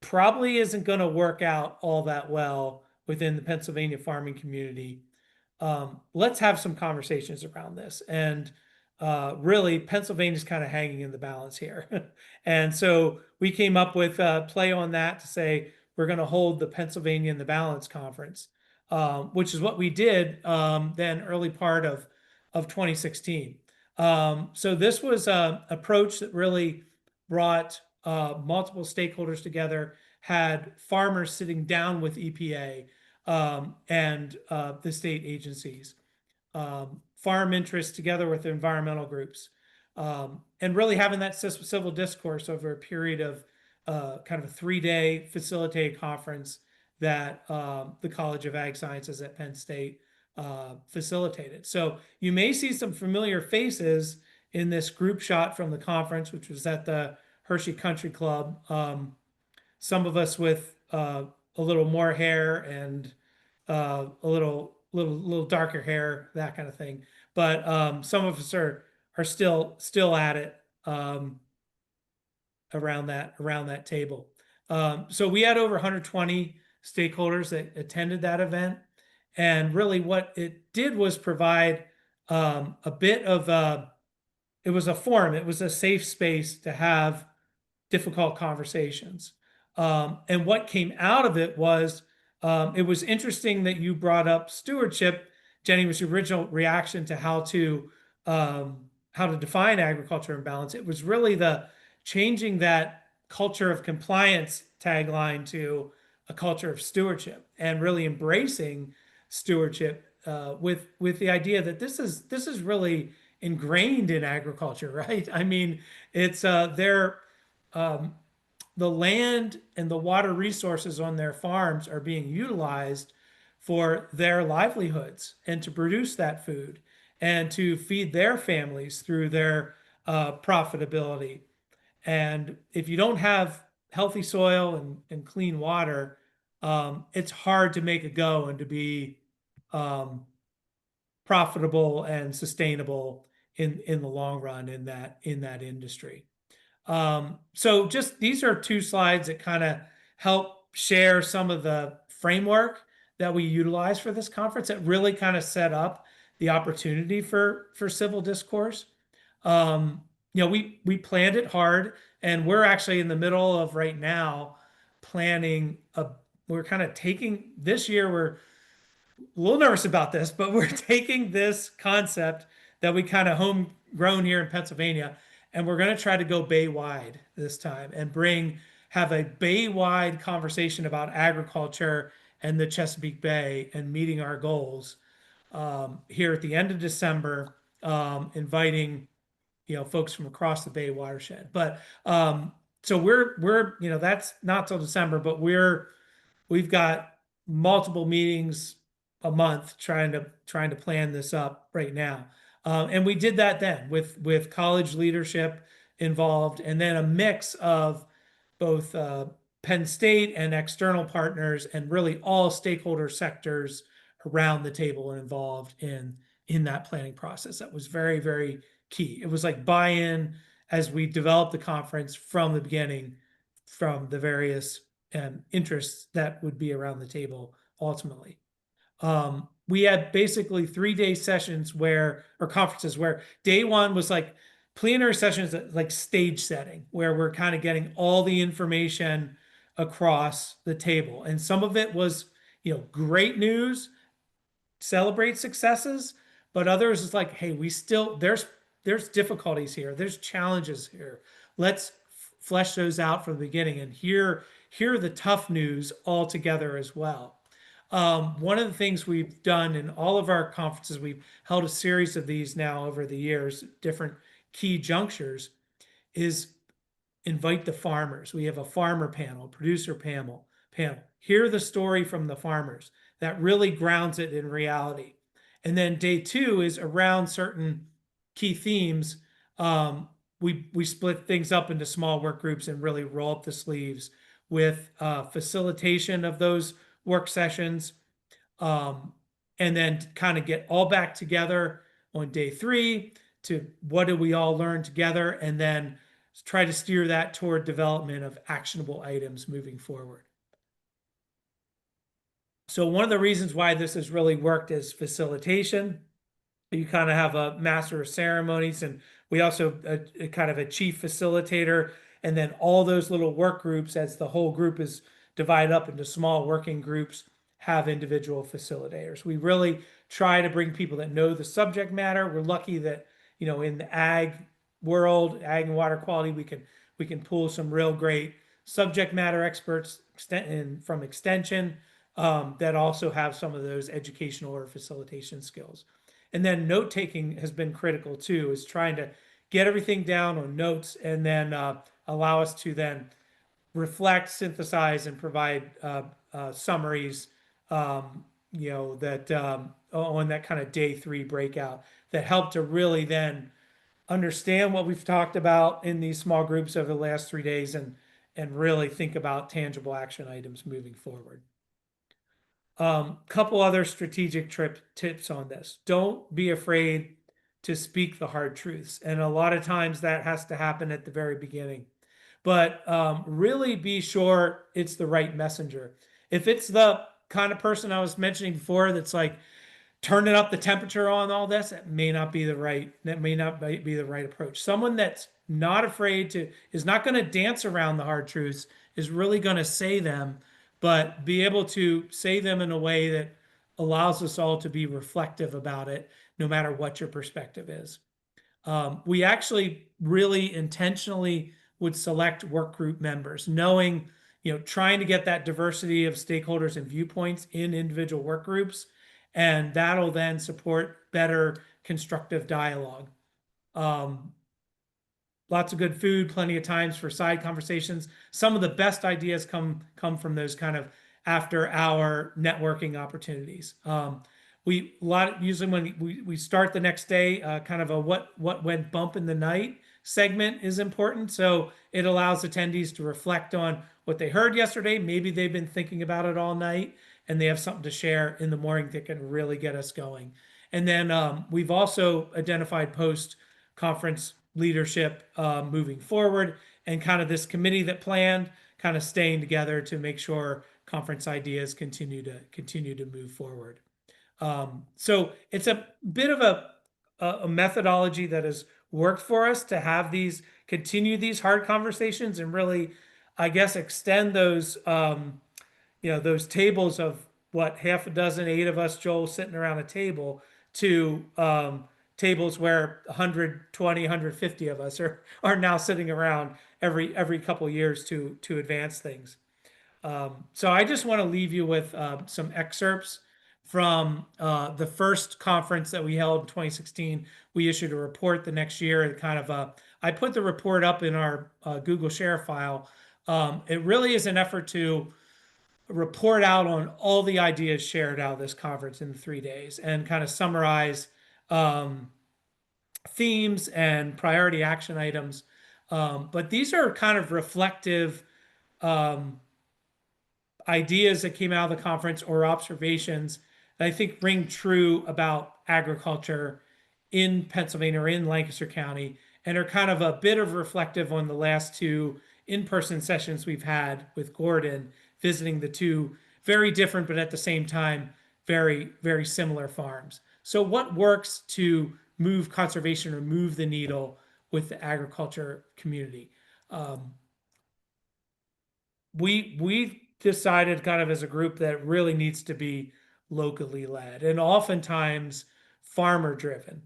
probably isn't going to work out all that well within the Pennsylvania farming community. Let's have some conversations around this. And really, Pennsylvania's kind of hanging in the balance here. And so we came up with a play on that to say we're going to hold the Pennsylvania in the Balance Conference, which is what we did then early part of 2016. So this was an approach that really brought multiple stakeholders together, had farmers sitting down with EPA and the state agencies, farm interests together with environmental groups, and really having that civil discourse over a period of kind of a 3-day facilitated conference that the College of Ag Sciences at Penn State facilitated. So you may see some familiar faces in this group shot from the conference, which was at the Hershey Country Club. Some of us with a little more hair and a little darker hair, that kind of thing. But some of us are still at it around that table. So we had over 120 stakeholders that attended that event, and really what it did was provide a bit of it was a forum, it was a safe space to have difficult conversations. And what came out of it was interesting that you brought up stewardship. Jenny, was your original reaction to how to define agriculture and balance. It was really the changing that culture of compliance tagline to a culture of stewardship, and really embracing stewardship with the idea that this is really ingrained in agriculture, right? I mean, it's the land and the water resources on their farms are being utilized for their livelihoods and to produce that food and to feed their families through their profitability. And if you don't have healthy soil and clean water, it's hard to make a go and to be profitable and sustainable in the long run in that industry. So just these are 2 slides that kind of help share some of the framework that we utilize for this conference that really kind of set up the opportunity for civil discourse. We planned it hard, and we're actually in the middle of right now planning we're kind of taking this year, we're a little nervous about this, but we're taking this concept that we kind of homegrown here in Pennsylvania, and we're going to try to go bay-wide this time and have a bay-wide conversation about agriculture and the Chesapeake Bay and meeting our goals here at the end of December, inviting folks from across the Bay watershed. But so we're that's not till December, but we've got multiple meetings a month trying to plan this up right now. And we did that then with college leadership involved, and then a mix of both Penn State and external partners, and really all stakeholder sectors around the table and involved in that planning process. That was very, very key. It was like buy-in as we developed the conference from the beginning, from the various interests that would be around the table ultimately. We had basically 3-day sessions conferences where day 1 was like plenary sessions, like stage setting, where we're kind of getting all the information across the table. And some of it was, great news, celebrate successes, but others is like, hey, there's there's difficulties here, there's challenges here. Let's flesh those out from the beginning, and here are the tough news all together as well. One of the things we've done in all of our conferences, we've held a series of these now over the years, different key junctures, is invite the farmers. We have a farmer panel, producer panel. Hear the story from the farmers. That really grounds it in reality. And then day 2 is around certain key themes. We split things up into small work groups and really roll up the sleeves with facilitation of those work sessions, and then kind of get all back together on day 3 to what did we all learn together, and then try to steer that toward development of actionable items moving forward. So one of the reasons why this has really worked is facilitation. You kind of have a master of ceremonies, and we also a kind of a chief facilitator, and then all those little work groups, as the whole group is divided up into small working groups, have individual facilitators. We really try to bring people that know the subject matter. We're lucky that, you know, in the ag world, ag and water quality, we can pull some real great subject matter experts from extension that also have some of those educational or facilitation skills. And then note taking has been critical too, is trying to get everything down on notes and then allow us to then reflect, synthesize, and provide summaries, you know, that on that kind of day 3 breakout that help to really then understand what we've talked about in these small groups over the last 3 days and really think about tangible action items moving forward. Couple other strategic tips on this. Don't be afraid to speak the hard truths. And a lot of times that has to happen at the very beginning. But really be sure it's the right messenger. If it's the kind of person I was mentioning before that's like turning up the temperature on all this, that may not be the right approach. Someone that's not afraid to, is not going to dance around the hard truths, is really going to say them, but be able to say them in a way that allows us all to be reflective about it, no matter what your perspective is. We actually really intentionally would select work group members, knowing, you know, trying to get that diversity of stakeholders and viewpoints in individual work groups, and that'll then support better constructive dialogue. Lots of good food, plenty of times for side conversations. Some of the best ideas come from those kind of after-hour networking opportunities. Usually when we start the next day, kind of a what went bump in the night segment is important. So it allows attendees to reflect on what they heard yesterday. Maybe they've been thinking about it all night, and they have something to share in the morning that can really get us going. And then we've also identified post-conference leadership moving forward, and kind of this committee that planned, kind of staying together to make sure conference ideas continue to move forward. So it's a bit of a methodology that has worked for us to have continue these hard conversations and really, I guess, extend those, you know, those tables of what, half a dozen, 8 of us, Joel, sitting around a table, to tables where 120, 150 of us are now sitting around every couple of years to advance things. So I just want to leave you with some excerpts from the first conference that we held in 2016. We issued a report the next year, and kind of I put the report up in our Google Share file. It really is an effort to report out on all the ideas shared out of this conference in the 3 days, and kind of summarize themes and priority action items. But these are kind of reflective ideas that came out of the conference, or observations that I think ring true about agriculture in Pennsylvania or in Lancaster County, and are kind of a bit of reflective on the last 2 in-person sessions we've had with Gordon, visiting the 2 very different, but at the same time, very, very similar farms. So what works to move conservation or move the needle with the agriculture community? We decided kind of as a group that really needs to be locally led, and oftentimes farmer driven.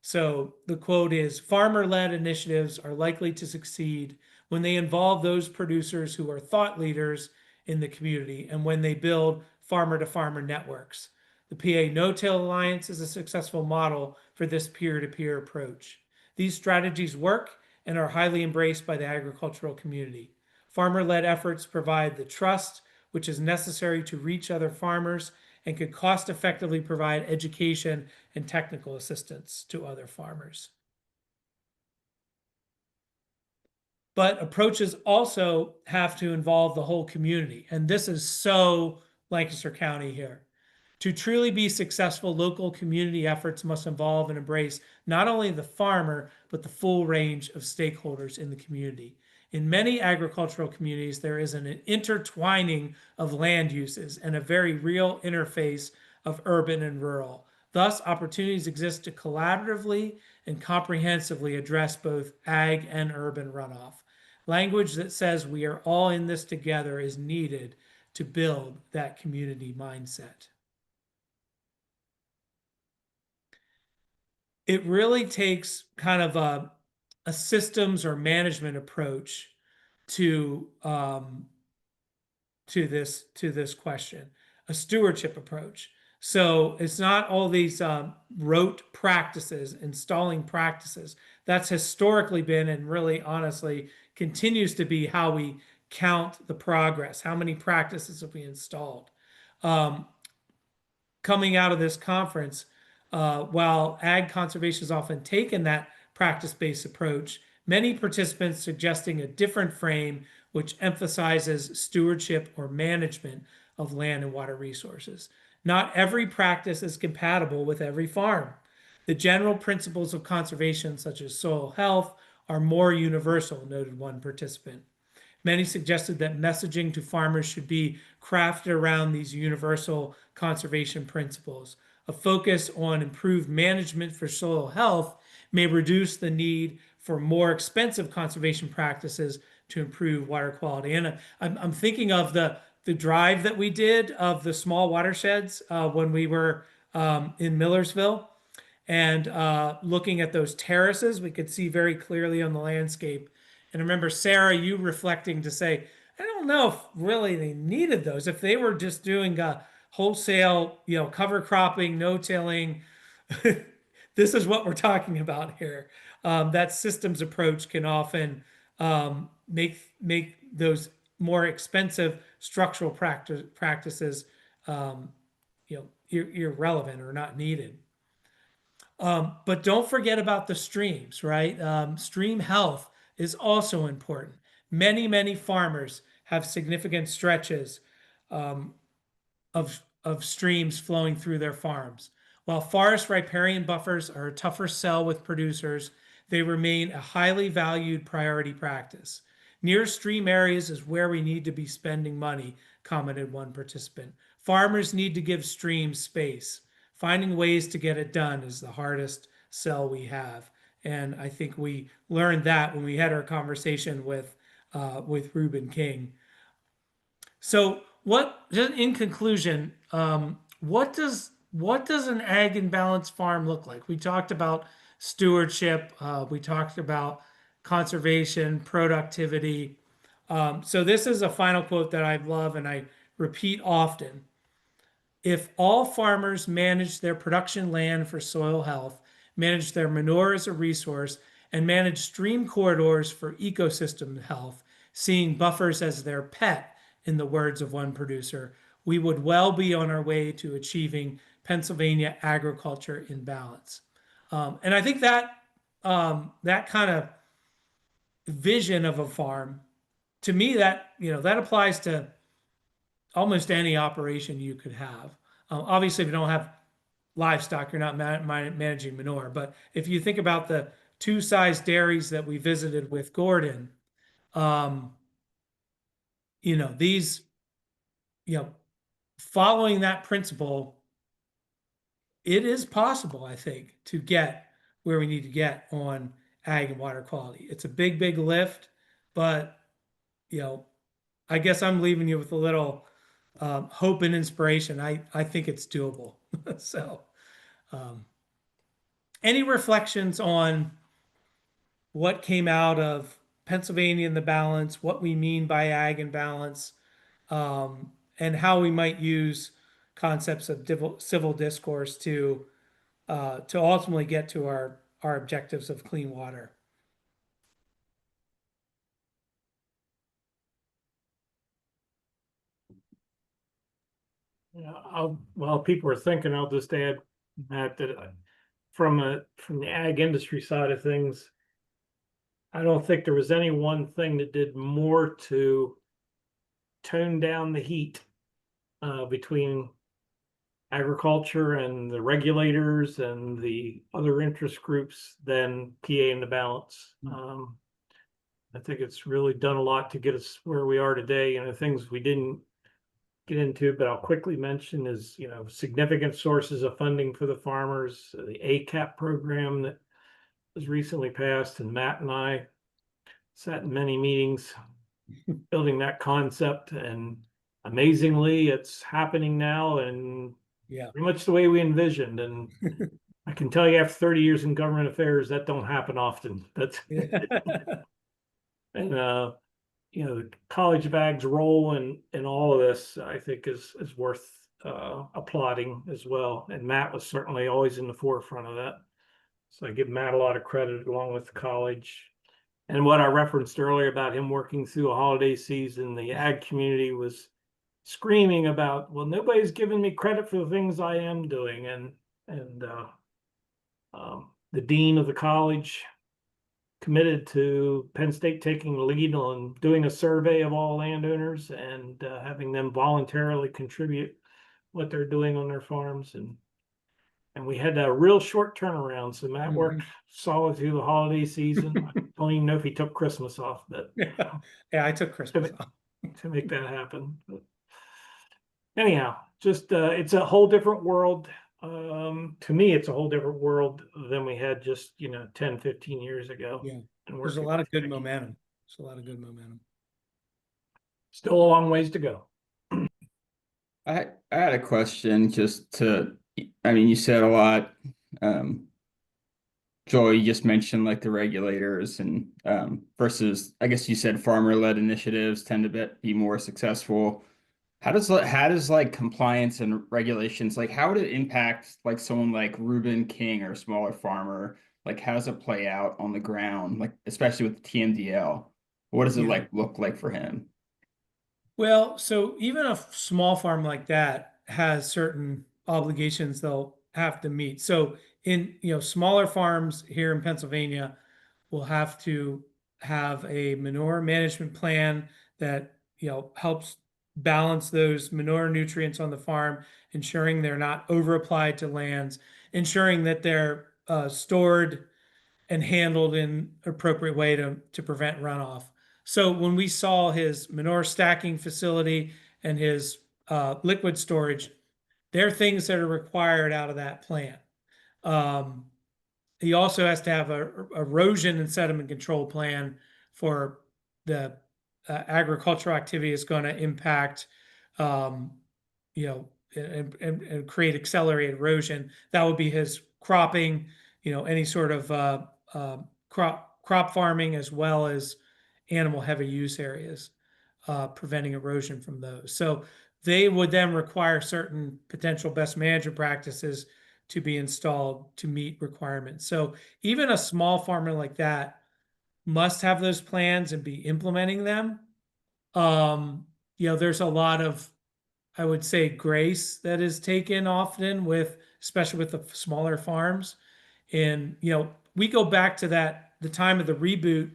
So the quote is, farmer-led initiatives are likely to succeed when they involve those producers who are thought leaders in the community and when they build farmer-to-farmer networks. The PA No-Till Alliance is a successful model for this peer-to-peer approach. These strategies work and are highly embraced by the agricultural community. Farmer-led efforts provide the trust which is necessary to reach other farmers and could cost effectively provide education and technical assistance to other farmers. But approaches also have to involve the whole community. And this is so Lancaster County here. To truly be successful, local community efforts must involve and embrace not only the farmer, but the full range of stakeholders in the community. In many agricultural communities, there is an intertwining of land uses and a very real interface of urban and rural. Thus, opportunities exist to collaboratively and comprehensively address both ag and urban runoff. Language that says we are all in this together is needed to build that community mindset. It really takes kind of a systems or management approach to this question, a stewardship approach. So it's not all these rote practices, installing practices. That's historically been, and really honestly continues to be, how we count the progress. How many practices have we installed? Coming out of this conference, while ag conservation has often taken that practice-based approach, many participants suggesting a different frame which emphasizes stewardship or management of land and water resources. Not every practice is compatible with every farm. The general principles of conservation, such as soil health, are more universal, noted one participant. Many suggested that messaging to farmers should be crafted around these universal conservation principles. A focus on improved management for soil health may reduce the need for more expensive conservation practices to improve water quality. And I'm thinking of the drive that we did of the small watersheds when we were in Millersville, and looking at those terraces, we could see very clearly on the landscape. And I remember, Sarah, you reflecting to say, I don't know if really they needed those. If they were just doing a wholesale, cover cropping, no-tilling, this is what we're talking about here. That systems approach can often make those more expensive structural practices irrelevant or not needed. But don't forget about the streams, right? Stream health is also important. Many farmers have significant stretches of streams flowing through their farms. While forest riparian buffers are a tougher sell with producers, they remain a highly valued priority practice. Near stream areas is where we need to be spending money, commented one participant. Farmers need to give streams space. Finding ways to get it done is the hardest sell we have. And I think we learned that when we had our conversation with Reuben King. So in conclusion, what does an ag and balanced farm look like? We talked about stewardship. We talked about conservation, productivity. So this is a final quote that I love and I repeat often. If all farmers manage their production land for soil health, manage their manure as a resource, and manage stream corridors for ecosystem health, seeing buffers as their pet, in the words of one producer, we would well be on our way to achieving Pennsylvania agriculture in balance. And I think that that kind of vision of a farm, to me, that applies to almost any operation you could have. Obviously, if you don't have livestock, you're not managing manure. But if you think about the two size dairies that we visited with Gordon, these, following that principle, it is possible, I think, to get where we need to get on ag and water quality. It's a big lift, but, I guess I'm leaving you with a little hope and inspiration. I think it's doable. So, any reflections on what came out of Pennsylvania in the balance, what we mean by ag and balance, and how we might use concepts of civil discourse to ultimately get to our objectives of clean water. Yeah, while people are thinking, I'll just add that from the ag industry side of things, I don't think there was any one thing that did more to tone down the heat between agriculture and the regulators and the other interest groups than PA in the balance. I think it's really done a lot to get us where we are today. And the things we didn't get into, but I'll quickly mention is, significant sources of funding for the farmers, the ACAP program that was recently passed, and Matt and I sat in many meetings building that concept, and amazingly it's happening now, and Yeah. pretty much the way we envisioned. And I can tell you, after 30 years in government affairs, that don't happen often. That's and the College of Ag's role in all of this, I think, is worth applauding as well. And Matt was certainly always in the forefront of that. So I give Matt a lot of credit, along with the college. And what I referenced earlier about him working through a holiday season, the ag community was screaming about, well, nobody's giving me credit for the things I am doing. And the dean of the college committed to Penn State taking the lead on doing a survey of all landowners and having them voluntarily contribute what they're doing on their farms. And we had a real short turnaround. So Matt worked solid through the holiday season. I don't even know if he took Christmas off, but yeah, I took Christmas off to make that happen. But anyhow, just it's a whole different world. To me, it's a whole different world than we had just 10, 15 years ago. Yeah, and there's a lot of good momentum. There's a lot of good momentum. Still a long ways to go. I had a question you said a lot. Joel, you just mentioned like the regulators and versus, I guess you said farmer-led initiatives tend to be more successful. How does like compliance and regulations, like how would it impact like someone like Reuben King or a smaller farmer? Like how does it play out on the ground, like especially with the TMDL? What does it like look like for him? Well, so even a small farm like that has certain obligations they'll have to meet. So in smaller farms here in Pennsylvania will have to have a manure management plan that helps balance those manure nutrients on the farm, ensuring they're not over applied to lands, ensuring that they're stored and handled in appropriate way to prevent runoff. So when we saw his manure stacking facility and his liquid storage, there are things that are required out of that plan. He also has to have a erosion and sediment control plan for the agricultural activity is going to impact, and create accelerated erosion. That would be his cropping, any sort of crop farming, as well as animal heavy use areas, preventing erosion from those. So they would then require certain potential best management practices to be installed to meet requirements. So even a small farmer like that must have those plans and be implementing them. There's a lot of, I would say, grace that is taken often especially with the smaller farms. And, we go back to the time of the reboot.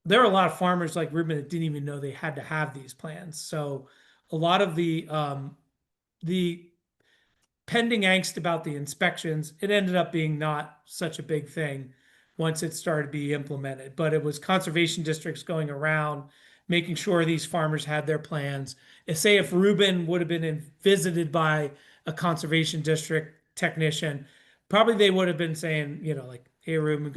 There are a lot of farmers like Reuben that didn't even know they had to have these plans. So a lot of the pending angst about the inspections, it ended up being not such a big thing once it started to be implemented. But it was conservation districts going around making sure these farmers had their plans. If Reuben would have been visited by a conservation district technician, probably they would have been saying, like, hey, Reuben,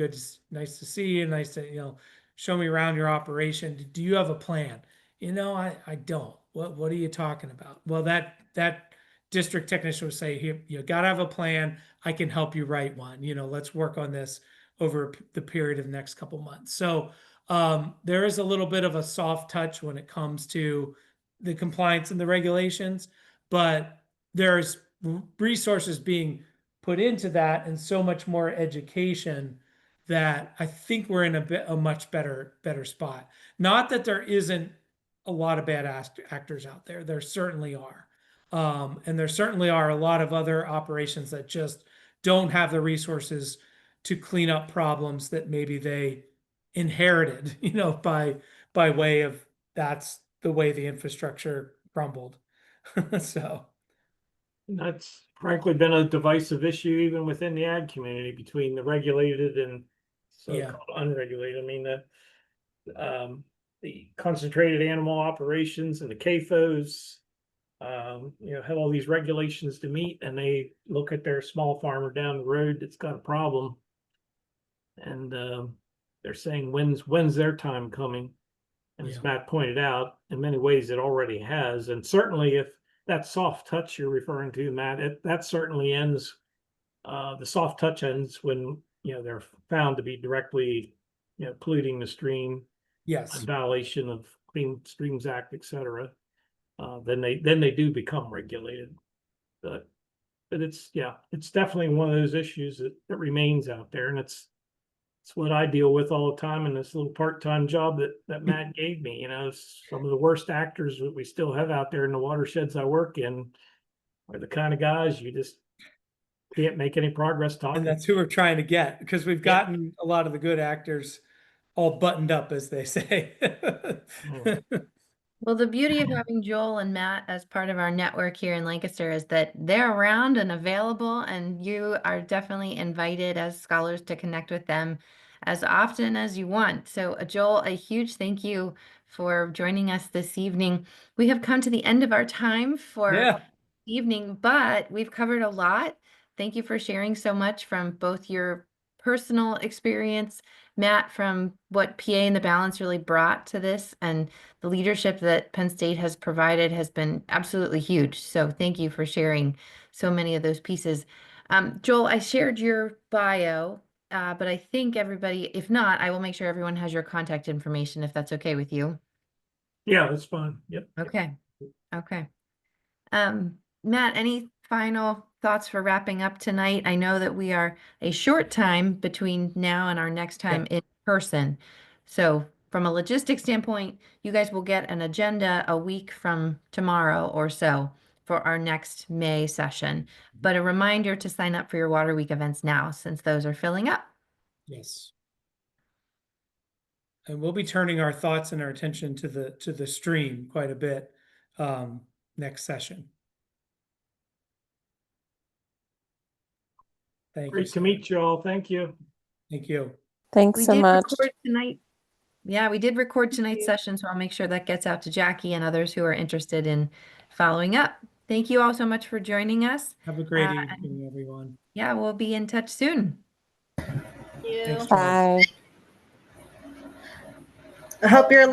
nice to see you. Nice to, show me around your operation. Do you have a plan? I don't. What are you talking about? Well, that district technician would say, here, you gotta have a plan. I can help you write one. Let's work on this over the period of the next couple months. So there is a little bit of a soft touch when it comes to the compliance and the regulations, but there's resources being put into that and so much more education that I think we're in a much better spot. Not that there isn't a lot of bad actors out there. There certainly are. And there certainly are a lot of other operations that just don't have the resources to clean up problems that maybe they inherited, by way of that's the way the infrastructure crumbled. So That's frankly been a divisive issue even within the ag community between the regulated and so-called unregulated. I mean, the concentrated animal operations and the CAFOs, have all these regulations to meet, and they look at their small farmer down the road that's got a problem, and they're saying, when's their time coming? And as Matt pointed out, in many ways it already has, and certainly if that soft touch you're referring to, Matt, that certainly ends. The soft touch ends when they're found to be directly polluting the stream, yes, in violation of Clean Streams Act, etc. Then they do become regulated. But it's definitely one of those issues that remains out there, and it's what I deal with all the time in this little part-time job that Matt gave me. Some of the worst actors that we still have out there in the watersheds I work in are the kind of guys you just can't make any progress talking. and that's who we're trying to get, because we've gotten a lot of the good actors all buttoned up, as they say. Well, the beauty of having Joel and Matt as part of our network here in Lancaster is that they're around and available, and you are definitely invited as scholars to connect with them as often as you want. So, Joel, a huge thank you for joining us this evening. We have come to the end of our time for evening, but we've covered a lot. Thank you for sharing so much from both your personal experience, Matt, from what PA and the Balance really brought to this, and the leadership that Penn State has provided has been absolutely huge. So thank you for sharing so many of those pieces. Joel, I shared your bio, but I think everybody, if not, I will make sure everyone has your contact information if that's okay with you. Yeah, that's fine. Yep. Okay. Okay. Matt, any final thoughts for wrapping up tonight? I know that we are a short time between now and our next time in person. So from a logistics standpoint, you guys will get an agenda a week from tomorrow or so for our next May session. But a reminder to sign up for your Water Week events now, since those are filling up. Yes. And we'll be turning our thoughts and our attention to the stream quite a bit next session. Thank you. Great to meet you all. Thank you. Thank you. Thanks so much. Record tonight. Yeah, we did record tonight's session, so I'll make sure that gets out to Jackie and others who are interested in following up. Thank you all so much for joining us. Have a great evening, everyone. Yeah, we'll be in touch soon. Thanks, Joel. Bye. I hope you're lucky.